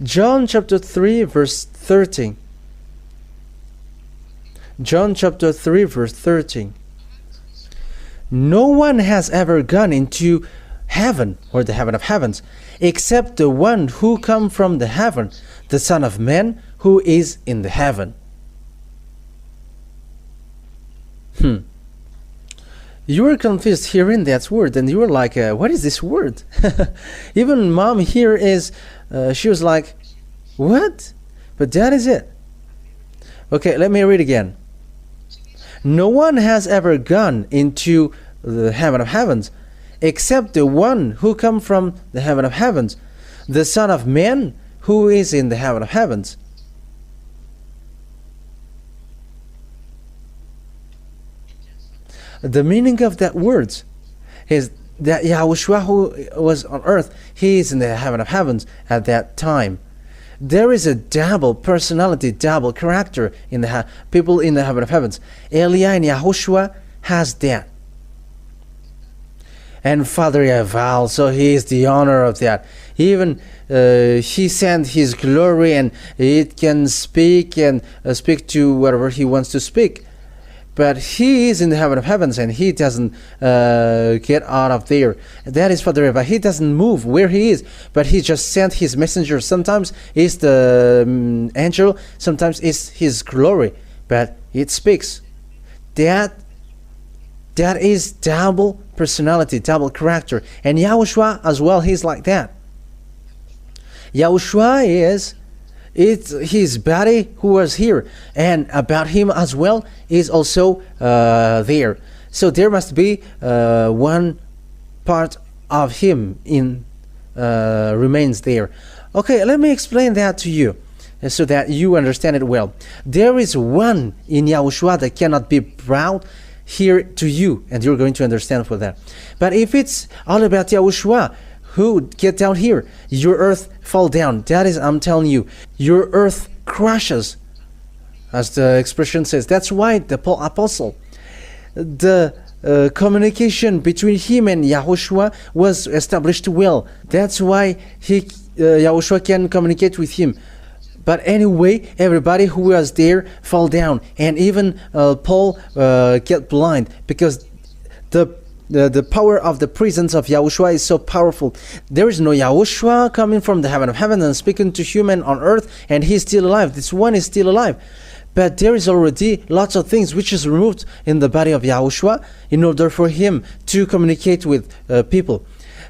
John chapter 3 verse 13. John chapter 3 verse 13. No one has ever gone into heaven, or the heaven of heavens, except the one who come from the heaven, the Son of Man who is in the heaven. You were confused hearing that word, and you were like, what is this word? Even mom here is, she was like, what? But that is it. Okay, let me read again. No one has ever gone into the heaven of heavens, except the one who come from the heaven of heavens, the Son of Man who is in the heaven of heavens. The meaning of that words is that YAHOSHUAH, who was on earth, he is in the heaven of heavens at that time. There is a double personality, double character in the people in the heaven of heavens. Eliah and YAHOSHUAH has that. And Father YAHVAH, so he is the honor of that. Even he sent his glory, and it can speak and speak to whatever he wants to speak. But he is in the heaven of heavens, and he doesn't get out of there. That is Father YAHVAH. He doesn't move where he is, but he just sent his messenger. Sometimes it's the angel, sometimes it's his glory, but it speaks. That is double personality, double character. And YAHOSHUAH as well, he's like that. YAHOSHUAH is his body who was here, and about him as well is also there. So there must be one part of him remains there. Okay, let me explain that to you so that you understand it well. There is one in YAHOSHUAH that cannot be brought here to you, and you're going to understand for that. But if it's all about YAHOSHUAH who get down here, your earth fall down. That is, I'm telling you, your earth crashes, as the expression says. That's why the apostle, the communication between him and YAHOSHUAH was established well. That's why YAHOSHUAH can communicate with him. But anyway, everybody who was there fall down, and even Paul get blind, because the power of the presence of YAHOSHUAH is so powerful. There is no YAHOSHUAH coming from the heaven of heaven and speaking to human on earth, and he's still alive. This one is still alive. But there is already lots of things which is removed in the body of YAHOSHUAH in order for him to communicate with people.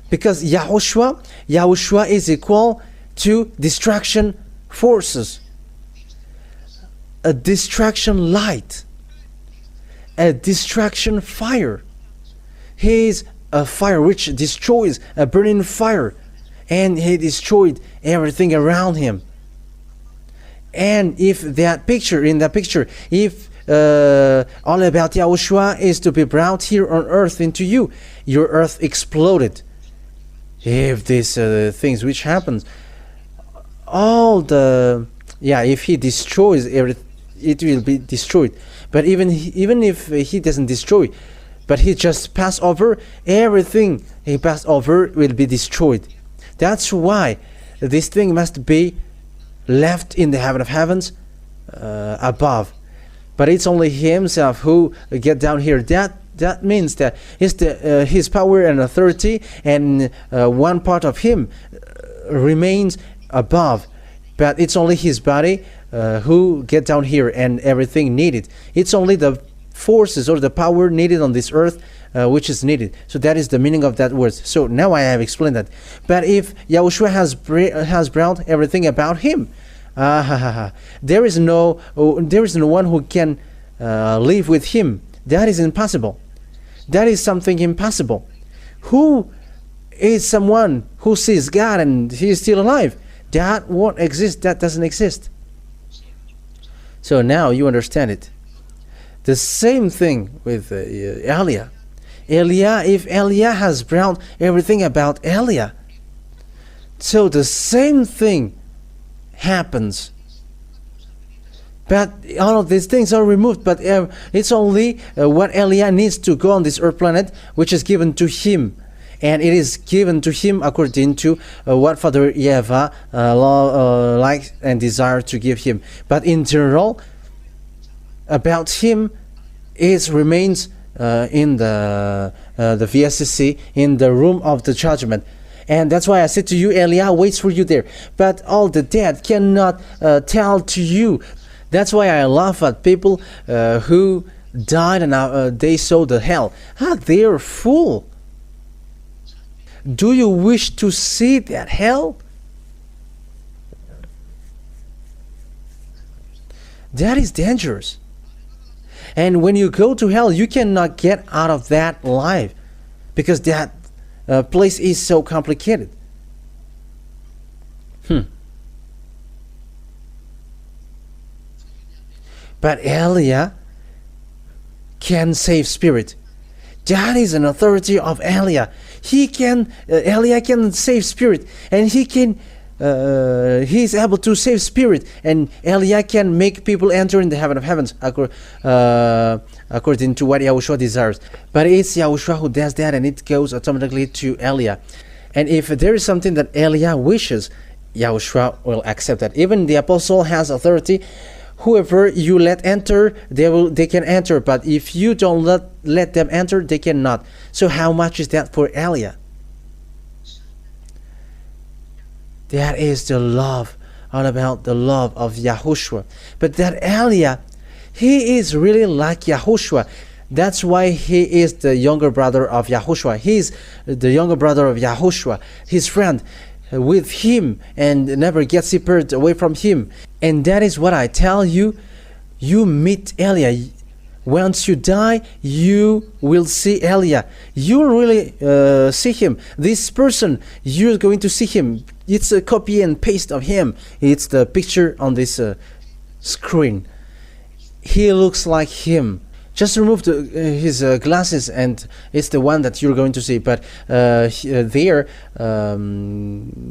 Because YAHOSHUAH is equal to distraction forces, a distraction light, a distraction fire. He is a fire which destroys, a burning fire, and he destroyed everything around him. And if in that picture, if all about YAHOSHUAH is to be brought here on earth into you, your earth exploded. If these things which happens, if he destroys everything, it will be destroyed. But even if he doesn't destroy, but he just pass over, everything he passed over will be destroyed. That's why this thing must be left in the heaven of heavens above. but it's only himself who get down here. That means that it's his power and authority, and one part of him remains above, but it's only his body who get down here, and everything needed. It's only the forces or the power needed on this earth which is needed. So that is the meaning of that word. So now I have explained that. But if Yahushua has brought everything about him, there is no one who can live with him. That is impossible. That is something impossible. Who is someone who sees God and he is still alive? That won't exist. That doesn't exist. So now you understand it. The same thing with Elia. If Elia has brought everything about Elia, so the same thing happens. But all of these things are removed, but it's only what Elia needs to go on this earth planet, which is given to him. And it is given to him according to what Father YAHVAH likes and desires to give him. But in general, about him, it remains in the VSCC, in the room of the judgment. And that's why I said to you, Elia waits for you there. But all the dead cannot tell to you. That's why I laugh at people who died and they saw the hell. They're full. Do you wish to see that hell? That is dangerous. And when you go to hell, you cannot get out of that life, because that place is so complicated. But Elia can save spirit. That is an authority of Elia. Elia can save spirit, and he is able to save spirit, and Elia can make people enter in the heaven of heavens according to what Yahushua desires. But it's Yahushua who does that, and it goes automatically to Elia. And if there is something that Elia wishes, Yahushua will accept that. Even the apostle has authority. Whoever you let enter, they can enter. But if you don't let them enter, they cannot. So how much is that for Elia? That is the love, all about the love of Yahushua. But that Elia, he is really like Yahushua. That's why he is the younger brother of Yahushua. He is the younger brother of Yahushua, his friend, with him, and never get separated away from him. And that is what I tell you. You meet Elia. Once you die, you will see Elia. You will really see him. This person, you're going to see him. It's a copy and paste of him. It's the picture on this screen. He looks like him. Just remove his glasses, and it's the one that you're going to see. But there,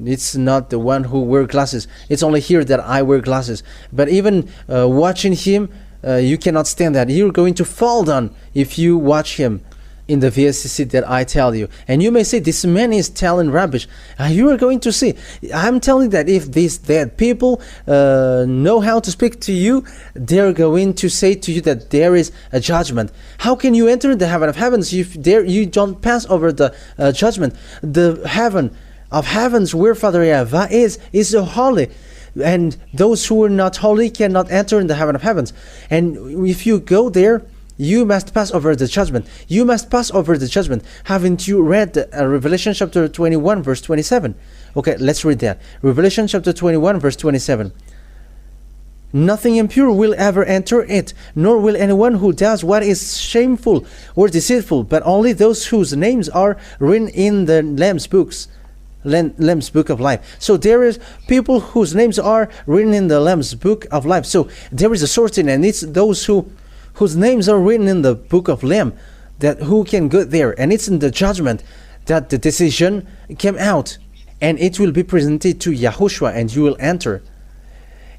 it's not the one who wears glasses. It's only here that I wear glasses. But even watching him, you cannot stand that. You're going to fall down if you watch him in the VSCC that I tell you. And you may say, this man is telling rubbish. You are going to see. I'm telling that if these dead people know how to speak to you, they're going to say to you that there is a judgment. How can you enter the heaven of heavens if you don't pass over the judgment? The heaven of heavens where Father YAHVAH is so holy. And those who are not holy cannot enter in the heaven of heavens. And if you go there, you must pass over the judgment. You must pass over the judgment. Haven't you read Revelation chapter 21 verse 27? Okay, let's read that. Revelation chapter 21 verse 27. Nothing impure will ever enter it, nor will anyone who does what is shameful or deceitful, but only those whose names are written in the Lamb's book of life. So there is people whose names are written in the Lamb's book of life. So there is a sorting, and it's those whose names are written in the book of Lamb, that who can go there. And it's in the judgment that the decision came out, and it will be presented to Yahushua, and you will enter.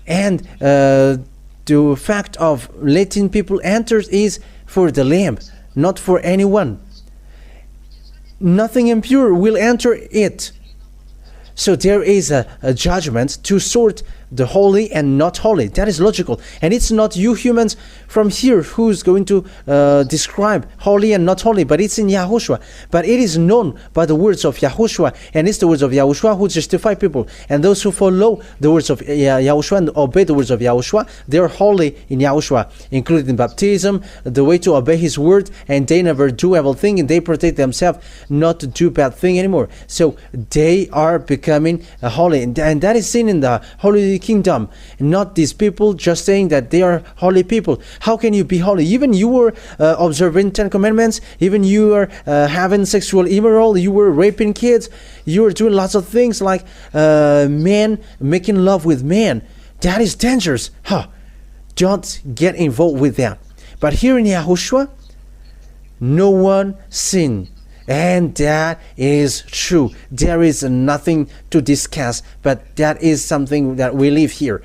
And the fact of letting people enter is for the Lamb, not for anyone. Nothing impure will enter it. So there is a judgment to sort the holy and not holy. That is logical. And it's not you humans from here who's going to describe holy and not holy, but it's in YAHOSHUAH. But it is known by the words of YAHOSHUAH, and it's the words of YAHOSHUAH who justify people. And those who follow the words of YAHOSHUAH and obey the words of YAHOSHUAH, they're holy in YAHOSHUAH, including baptism, the way to obey his word, and they never do evil thing, and they protect themselves not to do bad thing anymore. So they are becoming holy, and that is seen in the holy kingdom, not these people just saying that they are holy people. How can you be holy? Even you were observing 10 commandments, even you were having sexual immoral, you were raping kids, you were doing lots of things like men making love with men. That is dangerous. Don't get involved with that. But here in YAHOSHUAH, no one sinned. And that is true. There is nothing to discuss, but that is something that we live here.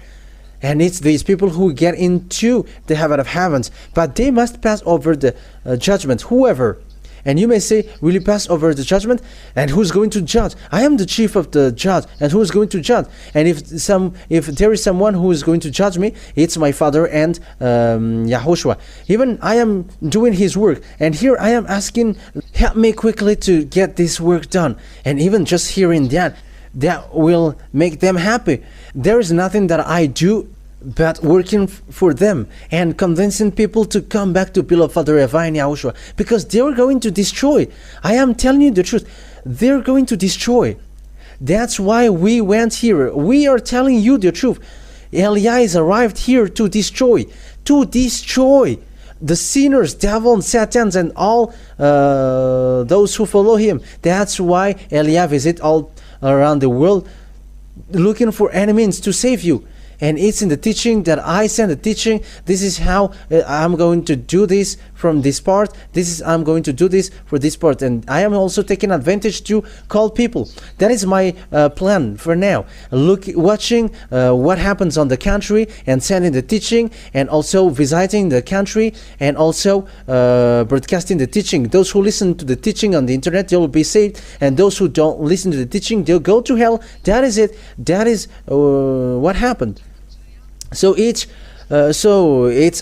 And it's these people who get into the heaven of heavens, but they must pass over the judgment, whoever. And you may say, will you pass over the judgment? And who's going to judge? I am the chief of the judge. And who is going to judge? And if there is someone who is going to judge me, it's my Father and YAHOSHUAH. Even I am doing his work. And here I am asking, help me quickly to get this work done. And even just hearing that will make them happy. There is nothing that I do but working for them and convincing people to come back to beloved Father YAHVAH and YAHOSHUAH, because they're going to destroy. I am telling you the truth. They're going to destroy. That's why we went here. We are telling you the truth. Elias arrived here to destroy the sinners, devils, satans, and all those who follow him. That's why Elias visit all around the world looking for enemies to save you. And it's in the teaching that I send the teaching. This is how I'm going to do this from this part. I'm going to do this for this part. And I am also taking advantage to call people. That is my plan for now. Watching what happens on the country and sending the teaching, and also visiting the country, and also broadcasting the teaching. Those who listen to the teaching on the internet, they will be saved. And those who don't listen to the teaching, they'll go to hell. That is it. That is what happened. So it's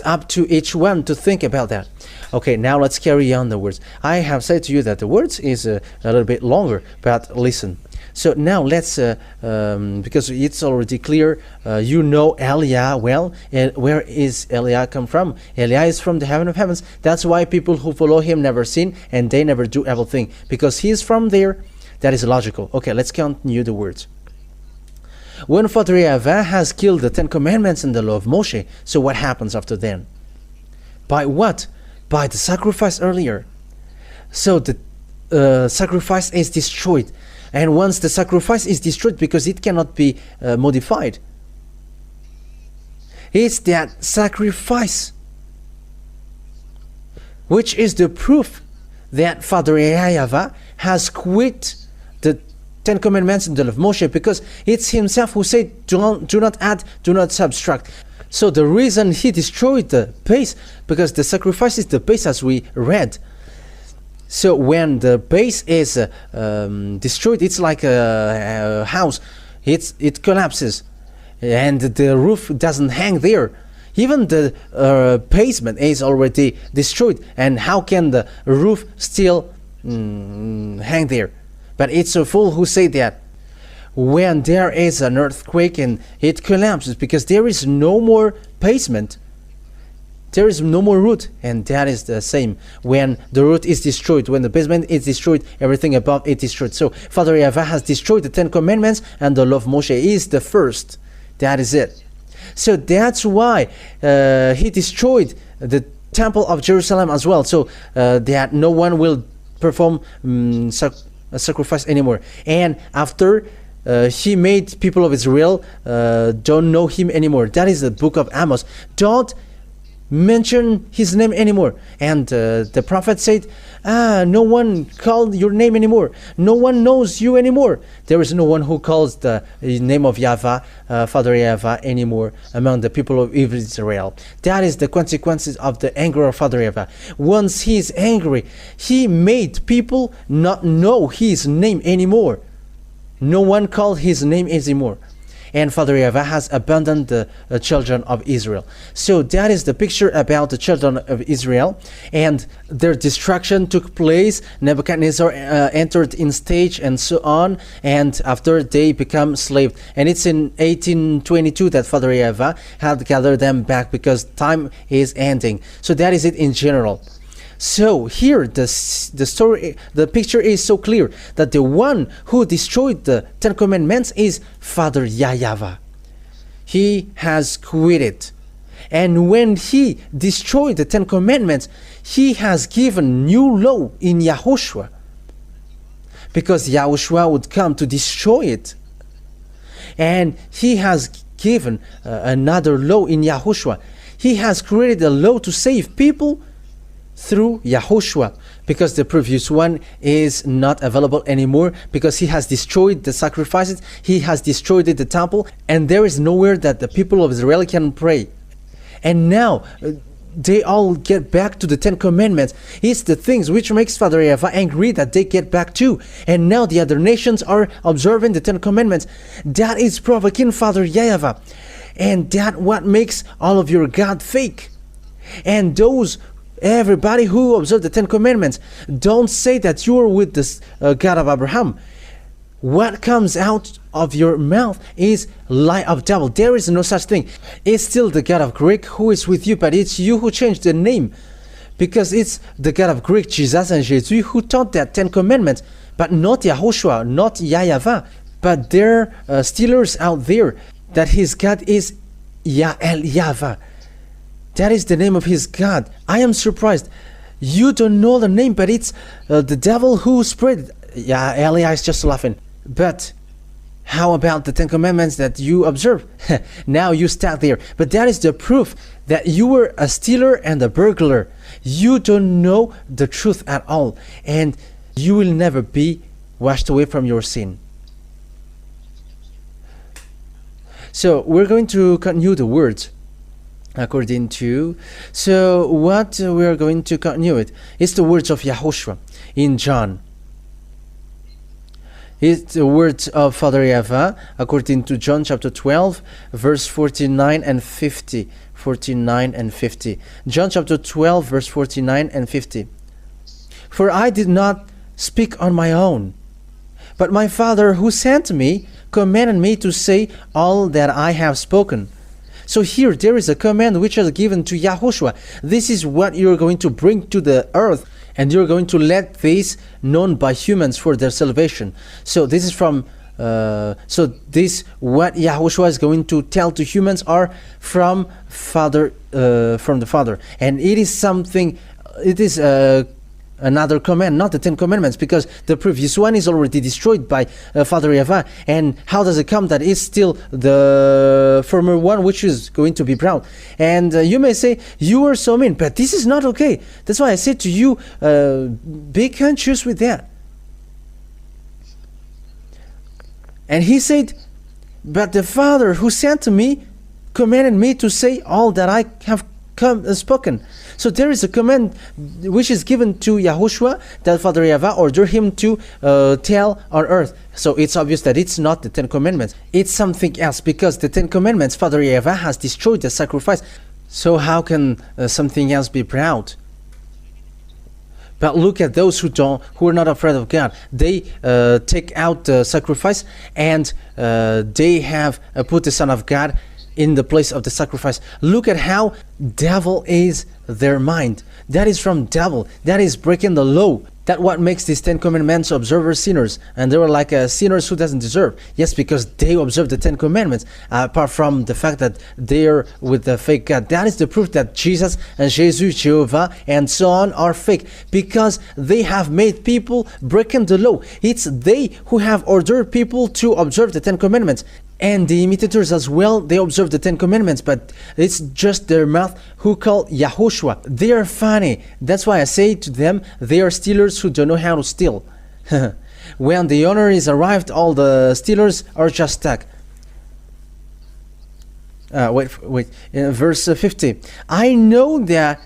up to each one to think about that. Okay, now let's carry on the words. I have said to you that the words is a little bit longer, but listen. So now let's, because it's already clear, you know Eliah well. And where is Eliah come from? Eliah is from the heaven of heavens. That's why people who follow him never sin, and they never do evil thing, because he is from there. That is logical. Okay, let's continue the words. When Father YAHVAH has killed the 10 commandments and the law of Moshe, so what happens after then? By what? By the sacrifice earlier. So the sacrifice is destroyed. And once the sacrifice is destroyed, because it cannot be modified, it's that sacrifice which is the proof that Father YAHVAH has quit the 10 commandments in the law of Moshe, because it's himself who said, do not add, do not subtract. So the reason he destroyed the base, because the sacrifice is the base, as we read. So when the base is destroyed, it's like a house. It collapses, and the roof doesn't hang there. Even the basement is already destroyed, and how can the roof still hang there? But it's a fool who say that when there is an earthquake and it collapses, because there is no more basement, there is no more root. And that is the same when the root is destroyed. When the basement is destroyed, everything above it is destroyed. So Father YAHVAH has destroyed the 10 commandments, and the law of Moshe is the first. That is it. So that's why he destroyed the temple of Jerusalem as well, so that no one will perform sacrifice anymore. And after he made people of Israel don't know him anymore. That is the book of Amos. Don't mention his name anymore. And the prophet said, no one called your name anymore. No one knows you anymore. There is no one who calls the name of YAHVAH, Father YAHVAH, anymore among the people of Israel. That is the consequences of the anger of Father YAHVAH. Once he is angry, he made people not know his name anymore. No one called his name anymore. and Father YAHVAH has abandoned the children of Israel. So that is the picture about the children of Israel, and their destruction took place. Nebuchadnezzar entered in stage and so on, and after they become slaves. And it's in 1822 that Father YAHVAH had gathered them back because time is ending. So that is it in general. So here the story, the picture is so clear that the one who destroyed the Ten Commandments is Father YAHVAH. He has quitted. And when he destroyed the Ten Commandments, he has given new law in YAHOSHUAH. Because YAHOSHUAH would come to destroy it. And he has given another law in YAHOSHUAH. He has created a law to save people through YAHOSHUAH, because the previous one is not available anymore, because he has destroyed the sacrifices, he has destroyed the temple, and there is nowhere that the people of Israel can pray. And now they all get back to the Ten Commandments. It's the things which makes Father YAHVAH angry that they get back to. And now the other nations are observing the Ten Commandments. That is provoking Father YAHVAH. And that what makes all of your God fake. And everybody who observes the Ten Commandments, don't say that you are with the God of Abraham. What comes out of your mouth is lie of devil. There is no such thing. It's still the God of Greek who is with you, but it's you who changed the name. Because it's the God of Greek, Jesus and Jesus, who taught that Ten Commandments, but not YAHOSHUAH, not YAHVAH. But there are stealers out there that his God is YAHVAH. That is the name of his God. I am surprised. You don't know the name, but it's the devil who spread it. Yeah, Elia is just laughing. But how about the Ten Commandments that you observe? Now you stuck there. But that is the proof that you were a stealer and a burglar. You don't know the truth at all. And you will never be washed away from your sin. So we're going to continue the words. According to, so what we are going to continue it is the words of YAHOSHUAH in John. It's the words of Father YAHVAH according to John chapter 12 verse 49 and 50. 49 and 50. John chapter 12 verse 49 and 50. For I did not speak on my own, but my Father who sent me commanded me to say all that I have spoken. So here there is a command which is given to YAHOSHUAH. This is what you're going to bring to the earth, and you're going to let this known by humans for their salvation. So this is from this what YAHOSHUAH is going to tell to humans are from the Father, and it is something. It is another command, not the Ten Commandments, because the previous one is already destroyed by Father YAHVAH. And how does it come that it's still the former one which is going to be proud? And you may say, you are so mean, but this is not okay. That's why I said to you, be conscious with that. And he said, but the Father who sent me commanded me to say all that I have spoken. So there is a command which is given to YAHOSHUAH that Father YAHVAH ordered him to tell on earth. So it's obvious that it's not the Ten Commandments. It's something else, because the Ten Commandments, Father YAHVAH has destroyed the sacrifice. So how can something else be proud? But look at those who are not afraid of God. They take out the sacrifice, and they have put the Son of God in the place of the sacrifice. Look at how devil is their mind. That is from devil. That is breaking the law. That what makes these Ten Commandments observers sinners. And they were like sinners who doesn't deserve. Yes, because they observe the Ten Commandments. Apart from the fact that they are with the fake God. That is the proof that Jesus and Jesus, Jehovah, and so on are fake. Because they have made people breaking the law. It's they who have ordered people to observe the Ten Commandments. And the imitators as well, they observe the Ten Commandments, but it's just their mouth who call YAHOSHUAH. They are funny. That's why I say to them, they are stealers who don't know how to steal. When the honor is arrived, all the stealers are just stuck. Wait. In verse 50. I know that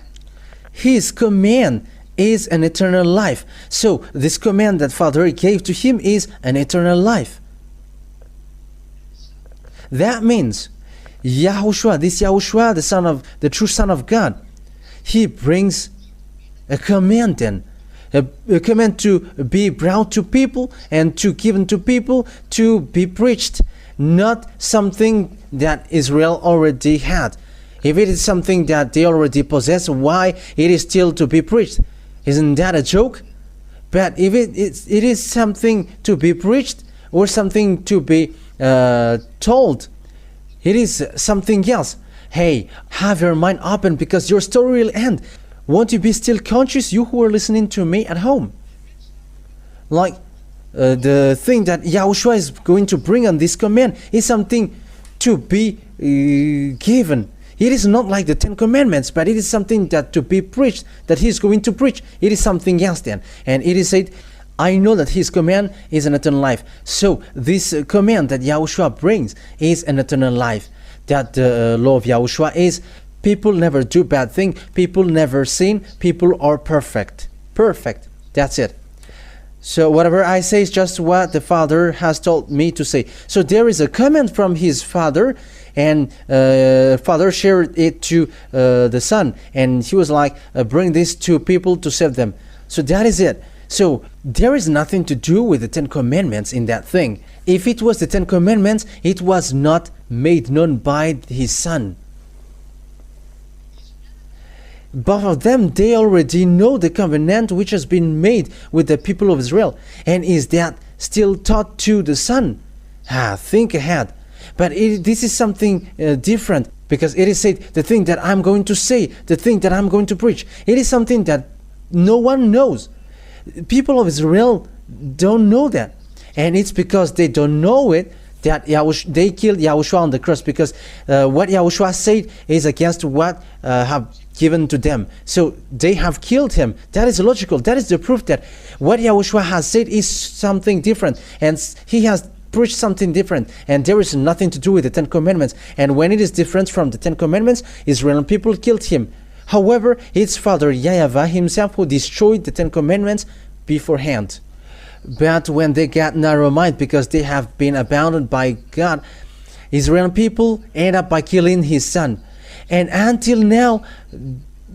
his command is an eternal life. So this command that Father gave to him is an eternal life. That means Yahushua, this Yahushua, the true Son of God, he brings a command then. A command to be brought to people and to given to people to be preached, not something that Israel already had. If it is something that they already possess, why it is still to be preached? Isn't that a joke? But if it is something to be preached or something to be told, it is something else. Hey, have your mind open because your story will end. Won't you be still conscious, you who are listening to me at home? Like the thing that Yahushua is going to bring on this command is something to be given. It is not like the Ten Commandments, but it is something that to be preached, that he is going to preach. It is something else then. And it is said, I know that his command is an eternal life. So this command that Yahushua brings is an eternal life. That the law of Yahushua is, people never do bad thing, people never sin, people are perfect. Perfect. That's it. So whatever I say is just what the Father has told me to say. So there is a command from his Father, and Father shared it to the Son, and he was like, bring this to people to save them. So that is it. So there is nothing to do with the Ten Commandments in that thing. If it was the Ten Commandments, it was not made known by his Son. Both of them, they already know the covenant which has been made with the people of Israel. And is that still taught to the Son? Think ahead. But this is something different, because it is said, the thing that I'm going to say, the thing that I'm going to preach, it is something that no one knows. People of Israel don't know that. And it's because they don't know it that they killed Yahushua on the cross, because what Yahushua said is against what have given to them. So they have killed him. That is logical. That is the proof that what Yahushua has said is something different, and he has preached something different, and there is nothing to do with the Ten Commandments. And when it is different from the Ten Commandments, Israeli people killed him. However, it's Father YAHVAH himself who destroyed the Ten Commandments beforehand. But when they got narrow mind, because they have been abounded by God, Israeli people end up by killing his Son. And until now,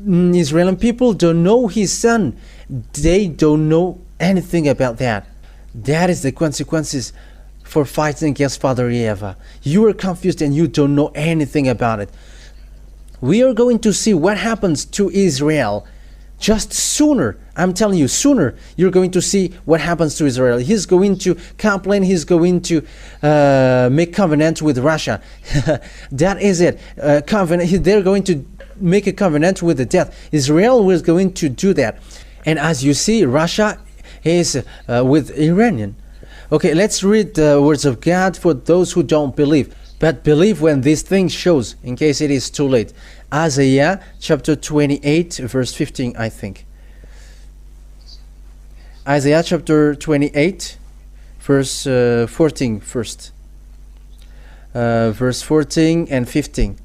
Israeli people don't know his Son. They don't know anything about that. That is the consequences for fighting against Father YAHVAH. You are confused and you don't know anything about it. We are going to see what happens to Israel just sooner. I'm telling you, sooner you're going to see what happens to Israel. He's going to complain. He's going to make covenant with Russia. That is it. They're going to make a covenant with the death. Israel was going to do that. And as you see, Russia is with Iranian. Okay, let's read the words of God for those who don't believe, but believe when this thing shows, in case it is too late. Isaiah chapter 28, verse 15, I think. Isaiah chapter 28, verse 14 first. Verse 14 and 15.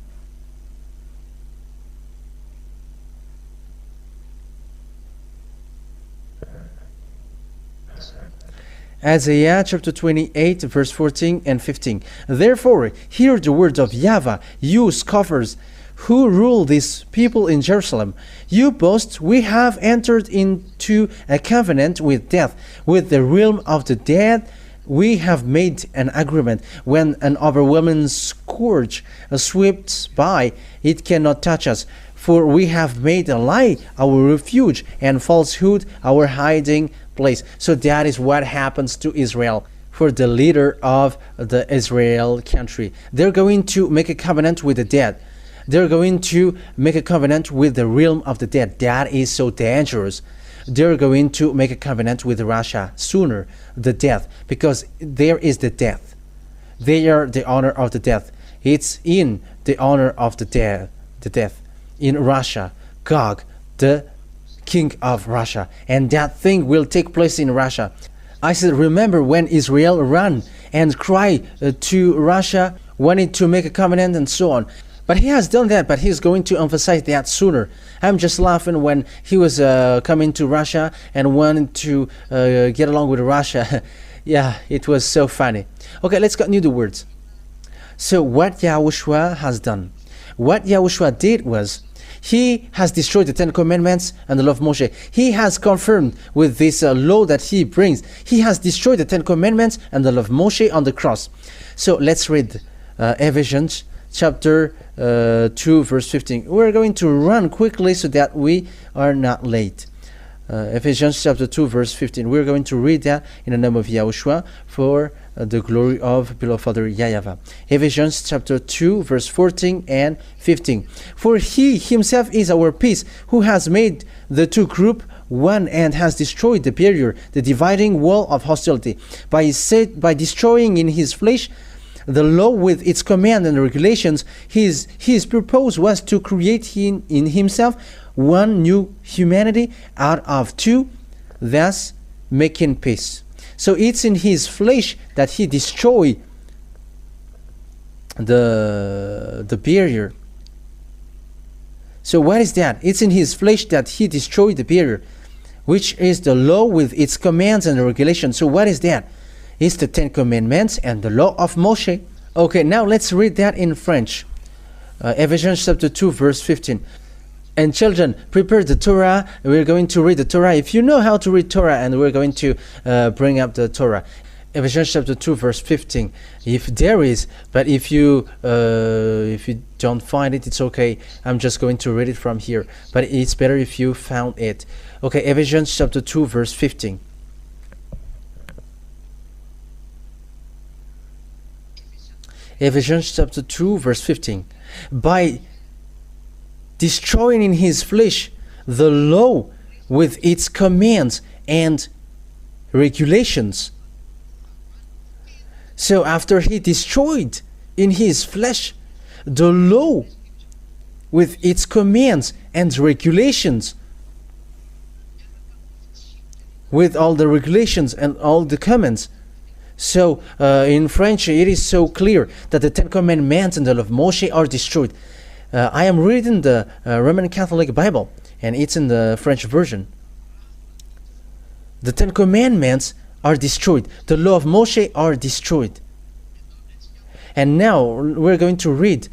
Isaiah chapter 28, verse 14 and 15. Therefore, hear the words of YAHVAH, you scoffers, who rule these people in Jerusalem. You boast, we have entered into a covenant with death, with the realm of the dead. We have made an agreement. When an overwhelming scourge sweeps by, it cannot touch us. For we have made a lie our refuge, and falsehood our hiding place. So that is what happens to Israel. For the leader of the Israel country, they're going to make a covenant with the dead. They're going to make a covenant with the realm of the dead. That is so dangerous. They're going to make a covenant with Russia sooner, the death, because there is the death. They are the honor of the death. It's in the honor of the death. In Russia, Gog, the king of Russia, and that thing will take place in Russia. I said, remember when Israel ran and cried to Russia, wanted to make a covenant and so on. But he has done that, but he's going to emphasize that sooner. I'm just laughing when he was coming to Russia and wanted to get along with Russia. Yeah, it was so funny. Okay, let's continue the words. So what YAHOSHUAH has done, what YAHOSHUAH did was, he has destroyed the 10 commandments and the law of Moshe. He has confirmed with this law that he brings. He has destroyed the 10 commandments and the law of Moshe on the cross. So let's read Ephesians chapter 2 verse 15. We're going to run quickly so that we are not late. Ephesians chapter 2 verse 15. We're going to read that in the name of YAHOSHUAH for the glory of beloved Father YAHVAH. Ephesians chapter 2 verse 14 and 15. For he himself is our peace, who has made the two group one and has destroyed the barrier, the dividing wall of hostility, by destroying in his flesh the law with its command and regulations. His purpose was to create in himself one new humanity out of two, thus making peace. So it's in his flesh that he destroyed the barrier. So what is that? It's in his flesh that he destroyed the barrier, which is the law with its commands and regulations. So what is that? It's the 10 commandments and the law of Moshe. Okay, now let's read that in French. Ephesians chapter 2 verse 15. And children, prepare the Torah. We're going to read the Torah. If you know how to read Torah, and we're going to bring up the Torah. Ephesians chapter 2 verse 15. If there is, but if you don't find it, it's okay. I'm just going to read it from here. But it's better if you found it. Okay, Ephesians chapter 2 verse 15. Ephesians chapter 2 verse 15. By destroying in his flesh the law with its commands and regulations. So after he destroyed in his flesh the law with its commands and regulations, with all the regulations and all the commands. So in French it is so clear that the 10 commandments and the law of Moshe are destroyed. I am reading the Roman Catholic Bible, and it's in the French version. The 10 commandments are destroyed. The law of Moshe are destroyed. And now we're going to read.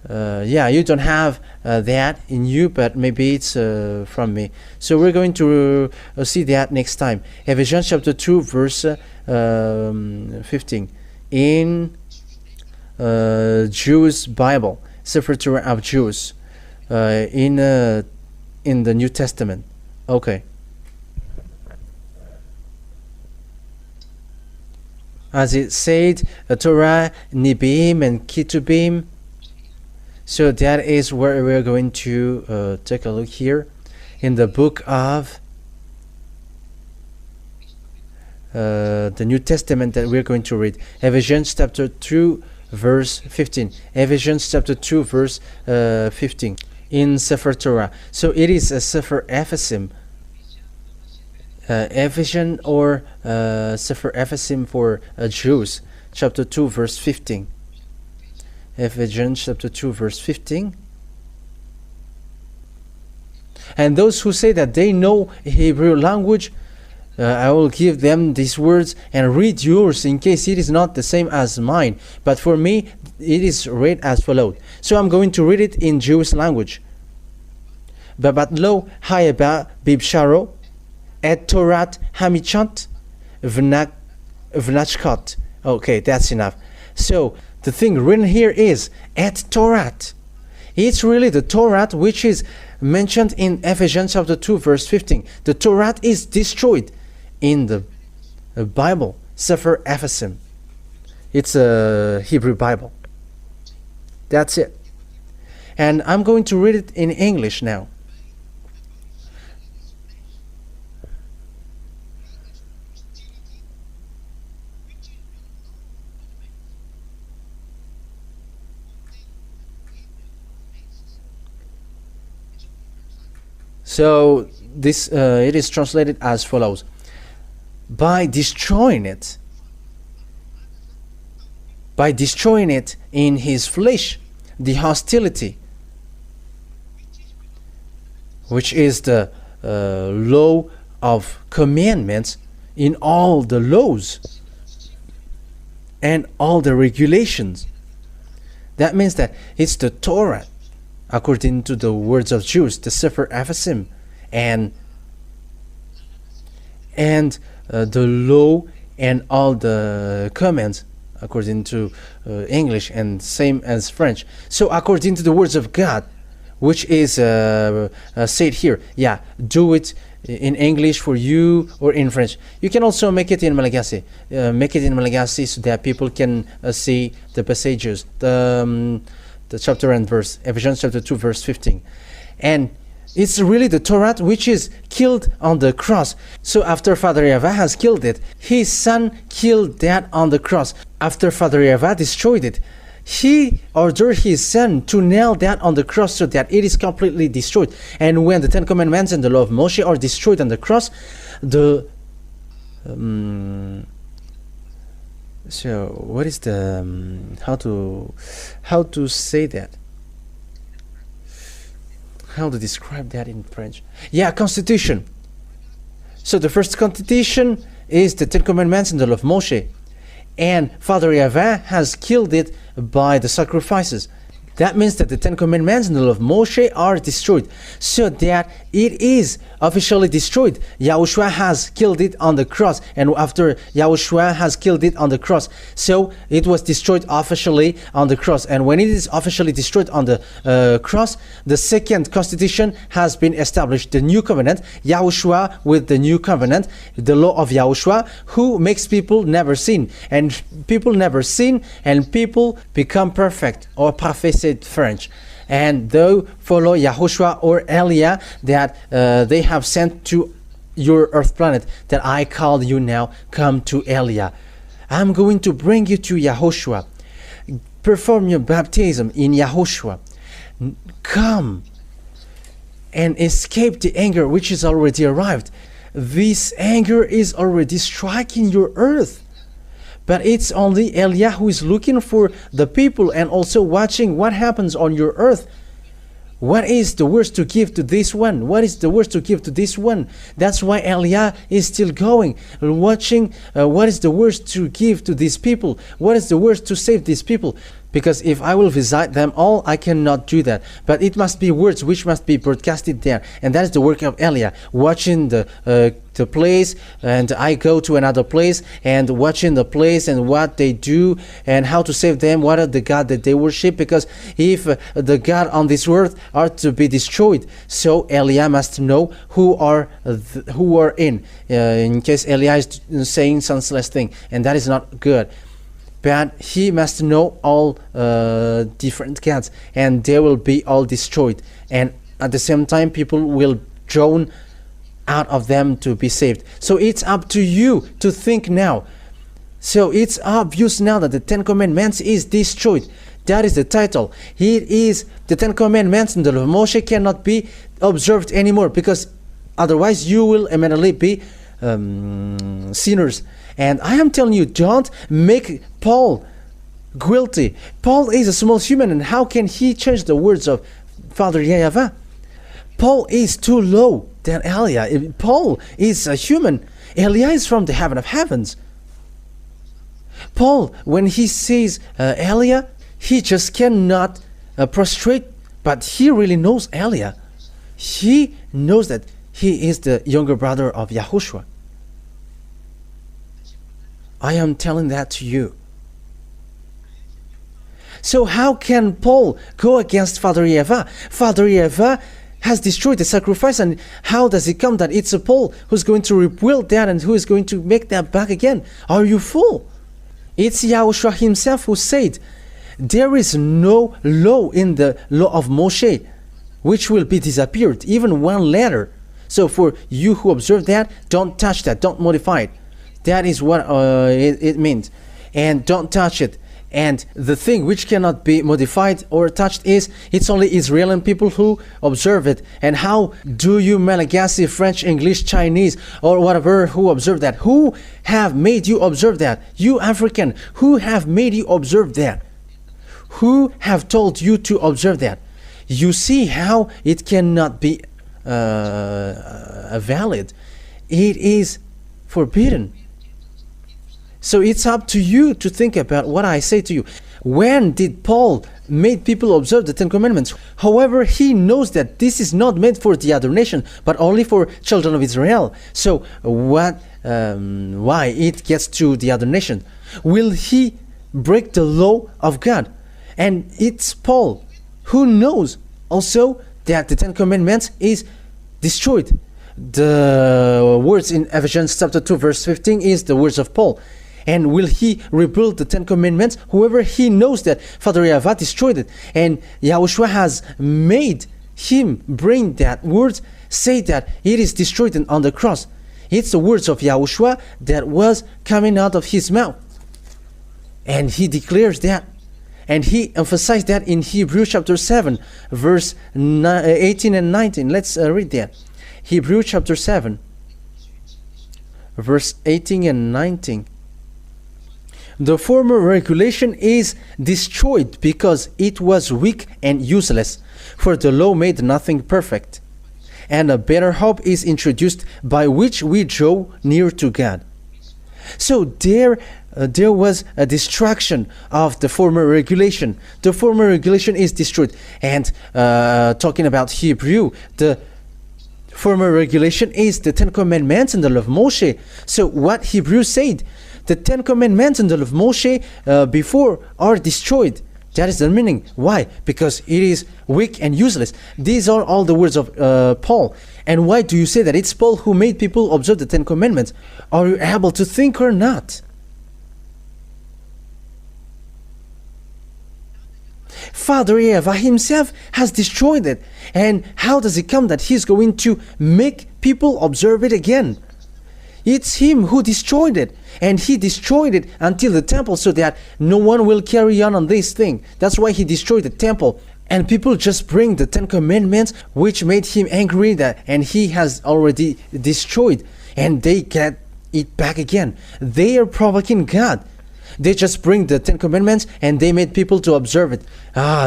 You don't have that in you, but maybe it's from me. So we're going to see that next time. Ephesians chapter 2 verse 15 in Jewish Bible, Sefer Torah of Jews, in the New Testament. Okay. As it said, Torah, Nibim, and Ketubim. So that is where we're going to take a look here in the book of the New Testament that we're going to read. Ephesians chapter 2 verse 15. Ephesians chapter 2 verse 15 in Sefer Torah. So it is a Sefer Ephesim, Ephesian or Sefer Ephesim for Jews, chapter 2 verse 15. Ephesians chapter 2 verse 15. And those who say that they know Hebrew language, I will give them these words and read yours in case it is not the same as mine. But for me, it is read as follows. So I'm going to read it in Jewish language. Babat lo hayaba bibsharo et torat hamichant vnachkat. Okay, that's enough. So the thing written here is et torat. It's really the Torah which is mentioned in Ephesians chapter 2 verse 15. The Torah is destroyed in the Bible, Sefer Ephesim. It's a Hebrew Bible. That's it. And I'm going to read it in English now. So this it is translated as follows: by destroying it in his flesh, the hostility, which is the law of commandments in all the laws and all the regulations. That means that it's the Torah, according to the words of Jews, the Sefer Ephasim, and the law and all the commands, according to English, and same as French. So according to the words of God, which is said here, yeah, do it in English for you or in French. You can also make it in Malagasy. Make it in Malagasy so that people can see the passages, the chapter and verse, Ephesians chapter 2 verse 15. And it's really the Torah which is killed on the cross. So after Father YAHVAH has killed it, his son killed that on the cross. After Father YAHVAH destroyed it, he ordered his son to nail that on the cross so that it is completely destroyed. And when the Ten Commandments and the law of Moshe are destroyed on the cross, the so what is the how to say that? How to describe that in French? Yeah, Constitution. So the first Constitution is the Ten Commandments and the law of Moshe. And Father YAHVAH has killed it by the sacrifices. That means that the Ten Commandments and the law of Moshe are destroyed, so that it is officially destroyed. YAHOSHUAH has killed it on the cross, and after YAHOSHUAH has killed it on the cross, so it was destroyed officially on the cross. And when it is officially destroyed on the cross, the second constitution has been established, the new covenant, YAHOSHUAH with the new covenant, the law of YAHOSHUAH, who makes people never sin. And people never sin, and people become perfect, or parfait French, and they follow YAHOSHUAH or Elia that they have sent to your earth planet, that I call you now, come to Elia. I'm going to bring you to YAHOSHUAH. Perform your baptism in YAHOSHUAH. Come and escape the anger which is already arrived. This anger is already striking your earth. But it's only Elia who is looking for the people and also watching what happens on your earth. What is the worst to give to this one? What is the worst to give to this one? That's why Elia is still going, watching what is the worst to give to these people? What is the worst to save these people? Because if I will visit them all, I cannot do that. But it must be words which must be broadcasted there. And that is the work of Elia, watching the place, and I go to another place and watching the place and what they do and how to save them, what are the God that they worship. Because if the God on this earth are to be destroyed, so Elia must know who are in case Elia is saying senseless thing, and that is not good. But he must know all different gods, and they will be all destroyed. And at the same time, people will drown out of them to be saved. So it's up to you to think now. So it's obvious now that the Ten Commandments is destroyed. That is the title. It is the Ten Commandments and the law of Moshe cannot be observed anymore, because otherwise you will immediately be sinners. And I am telling you, don't make Paul guilty. Paul is a small human, and how can he change the words of Father YAHVAH? Paul is too low than Elia. Paul is a human. Elia is from the heaven of heavens. Paul, when he sees Elia, he just cannot prostrate, but he really knows Elia. He knows that he is the younger brother of YAHOSHUAH. I am telling that to you. So how can Paul go against Father YAHVAH? Father YAHVAH has destroyed the sacrifice, and how does it come that it's a Paul who's going to rebuild that and who is going to make that back again? Are you fool? It's YAHOSHUAH himself who said, there is no law in the law of Moshe which will be disappeared, even one letter. So for you who observe that, don't touch that, don't modify it. That is what it means. And don't touch it. And the thing which cannot be modified or touched is, it's only Israeli people who observe it. And how do you Malagasy, French, English, Chinese, or whatever, who observe that? Who have made you observe that? You African, who have made you observe that? Who have told you to observe that? You see how it cannot be valid. It is forbidden. So it's up to you to think about what I say to you. When did Paul make people observe the Ten Commandments? However, he knows that this is not meant for the other nation, but only for children of Israel. So why it gets to the other nation? Will he break the law of God? And it's Paul who knows also that the Ten Commandments is destroyed. The words in Ephesians chapter 2 verse 15 is the words of Paul. And will he rebuild the Ten Commandments? However, he knows that Father YAHVAH destroyed it. And YAHOSHUAH has made him bring that word, say that it is destroyed on the cross. It's the words of YAHOSHUAH that was coming out of his mouth. And he declares that. And he emphasized that in Hebrews chapter 7, verse 18 and 19. Let's read that. Hebrews chapter 7, verse 18 and 19. The former regulation is destroyed because it was weak and useless, for the law made nothing perfect. And a better hope is introduced by which we draw near to God. So there was a destruction of the former regulation. The former regulation is destroyed. And talking about Hebrew, the former regulation is the Ten Commandments and the law of Moshe. So what Hebrew said, the Ten Commandments and the law of Moshe before are destroyed. That is the meaning. Why? Because it is weak and useless. These are all the words of Paul. And why do you say that it's Paul who made people observe the Ten Commandments? Are you able to think or not? Father YAHVAH himself has destroyed it. And how does it come that he's going to make people observe it again? It's him who destroyed it. And he destroyed it until the temple so that no one will carry on this thing. That's why he destroyed the temple. And people just bring the Ten Commandments, which made him angry, and he has already destroyed. And they get it back again. They are provoking God. They just bring the Ten Commandments and they made people to observe it.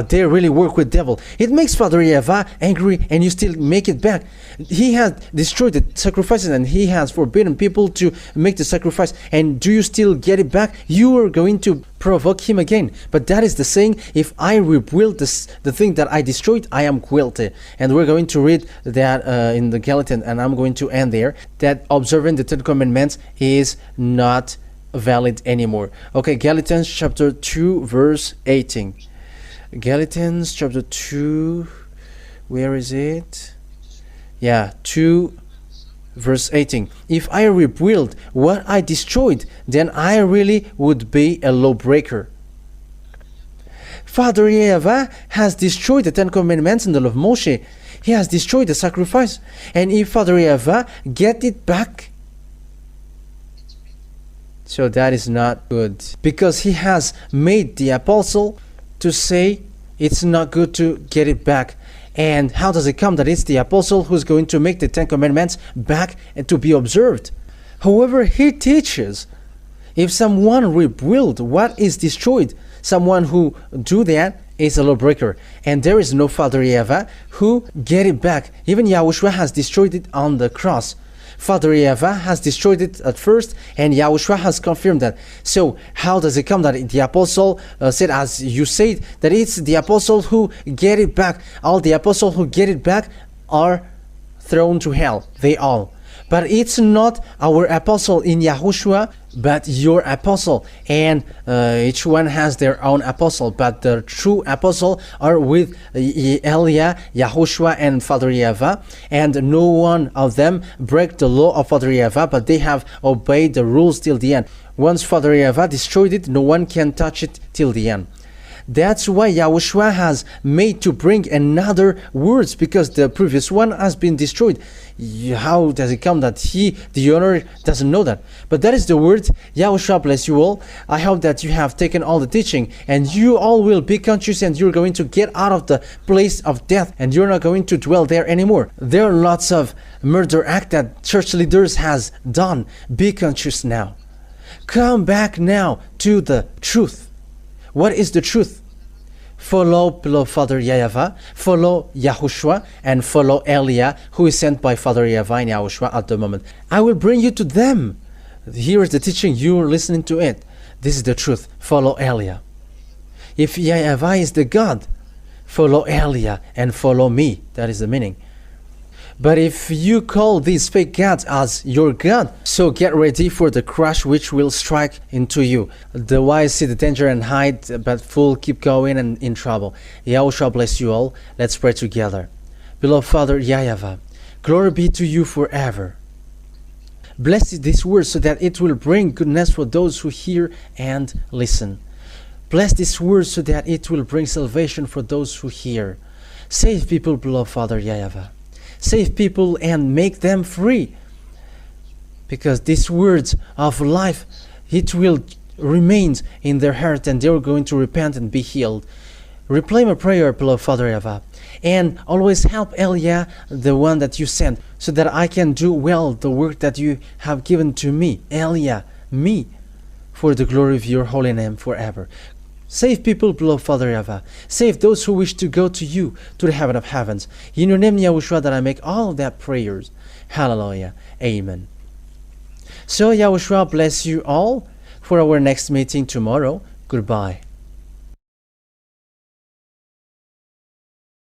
They really work with devil. It makes Father YAHVAH angry and you still make it back. He has destroyed the sacrifices and he has forbidden people to make the sacrifice. And do you still get it back? You are going to provoke him again. But that is the saying, if I rebuild the thing that I destroyed, I am guilty. And we're going to read that in the Galatians, and I'm going to end there, that observing the Ten Commandments is not valid anymore. Okay, Galatians chapter 2 verse 18. Galatians chapter 2, where is it? Yeah, 2 verse 18. If I rebuild what I destroyed, then I really would be a lawbreaker. Father YAHVAH has destroyed the Ten Commandments and the law of Moshe. He has destroyed the sacrifice. And if Father YAHVAH get it back, so that is not good, because he has made the apostle to say it's not good to get it back. And how does it come that it's the apostle who's going to make the Ten Commandments back and to be observed? However, he teaches if someone rebuild what is destroyed, someone who do that is a lawbreaker. And there is no Father YAHVAH who get it back. Even YAHOSHUAH has destroyed it on the cross. Father YAHVAH has destroyed it at first, and YAHOSHUAH has confirmed that. So how does it come that the apostle said, as you said, that it's the apostle who get it back? All the apostles who get it back are thrown to hell. They all. But it's not our apostle in YAHOSHUAH, but your apostle. And each one has their own apostle. But the true apostle are with Elia, YAHOSHUAH, and Father YAHVAH. And no one of them break the law of Father YAHVAH, but they have obeyed the rules till the end. Once Father YAHVAH destroyed it, no one can touch it till the end. That's why YAHOSHUAH has made to bring another words, because the previous one has been destroyed. How does it come that the owner, doesn't know that? But that is the word. YAHOSHUAH bless you all. I hope that you have taken all the teaching, and you all will be conscious, and you're going to get out of the place of death, and you're not going to dwell there anymore. There are lots of murder acts that church leaders has done. Be conscious now. Come back now to the truth. What is the truth? Follow Father YAHVAH, follow YAHOSHUAH, and follow Elia, who is sent by Father YAHVAH and YAHOSHUAH at the moment. I will bring you to them. Here is the teaching, you are listening to it. This is the truth. Follow Elia. If YAHVAH is the God, follow Elia and follow me. That is the meaning. But if you call these fake gods as your God, so get ready for the crush which will strike into you. The wise see the danger and hide, but fool keep going and in trouble. YAHOSHUAH bless you all. Let's pray together. Beloved Father YAHVAH, glory be to you forever. Bless this word so that it will bring goodness for those who hear and listen. Bless this word so that it will bring salvation for those who hear. Save people, beloved Father YAHVAH. Save people and make them free. Because these words of life, it will remain in their heart and they are going to repent and be healed. Reply my prayer, beloved Father YAHVAH. And always help Elia, the one that you sent, so that I can do well the work that you have given to me. Elia, me, for the glory of your holy name forever. Save people, beloved Father YAHVAH. Save those who wish to go to you, to the heaven of heavens. In your name, YAHOSHUAH, that I make all of that prayers. Hallelujah. Amen. So YAHOSHUAH bless you all for our next meeting tomorrow. Goodbye.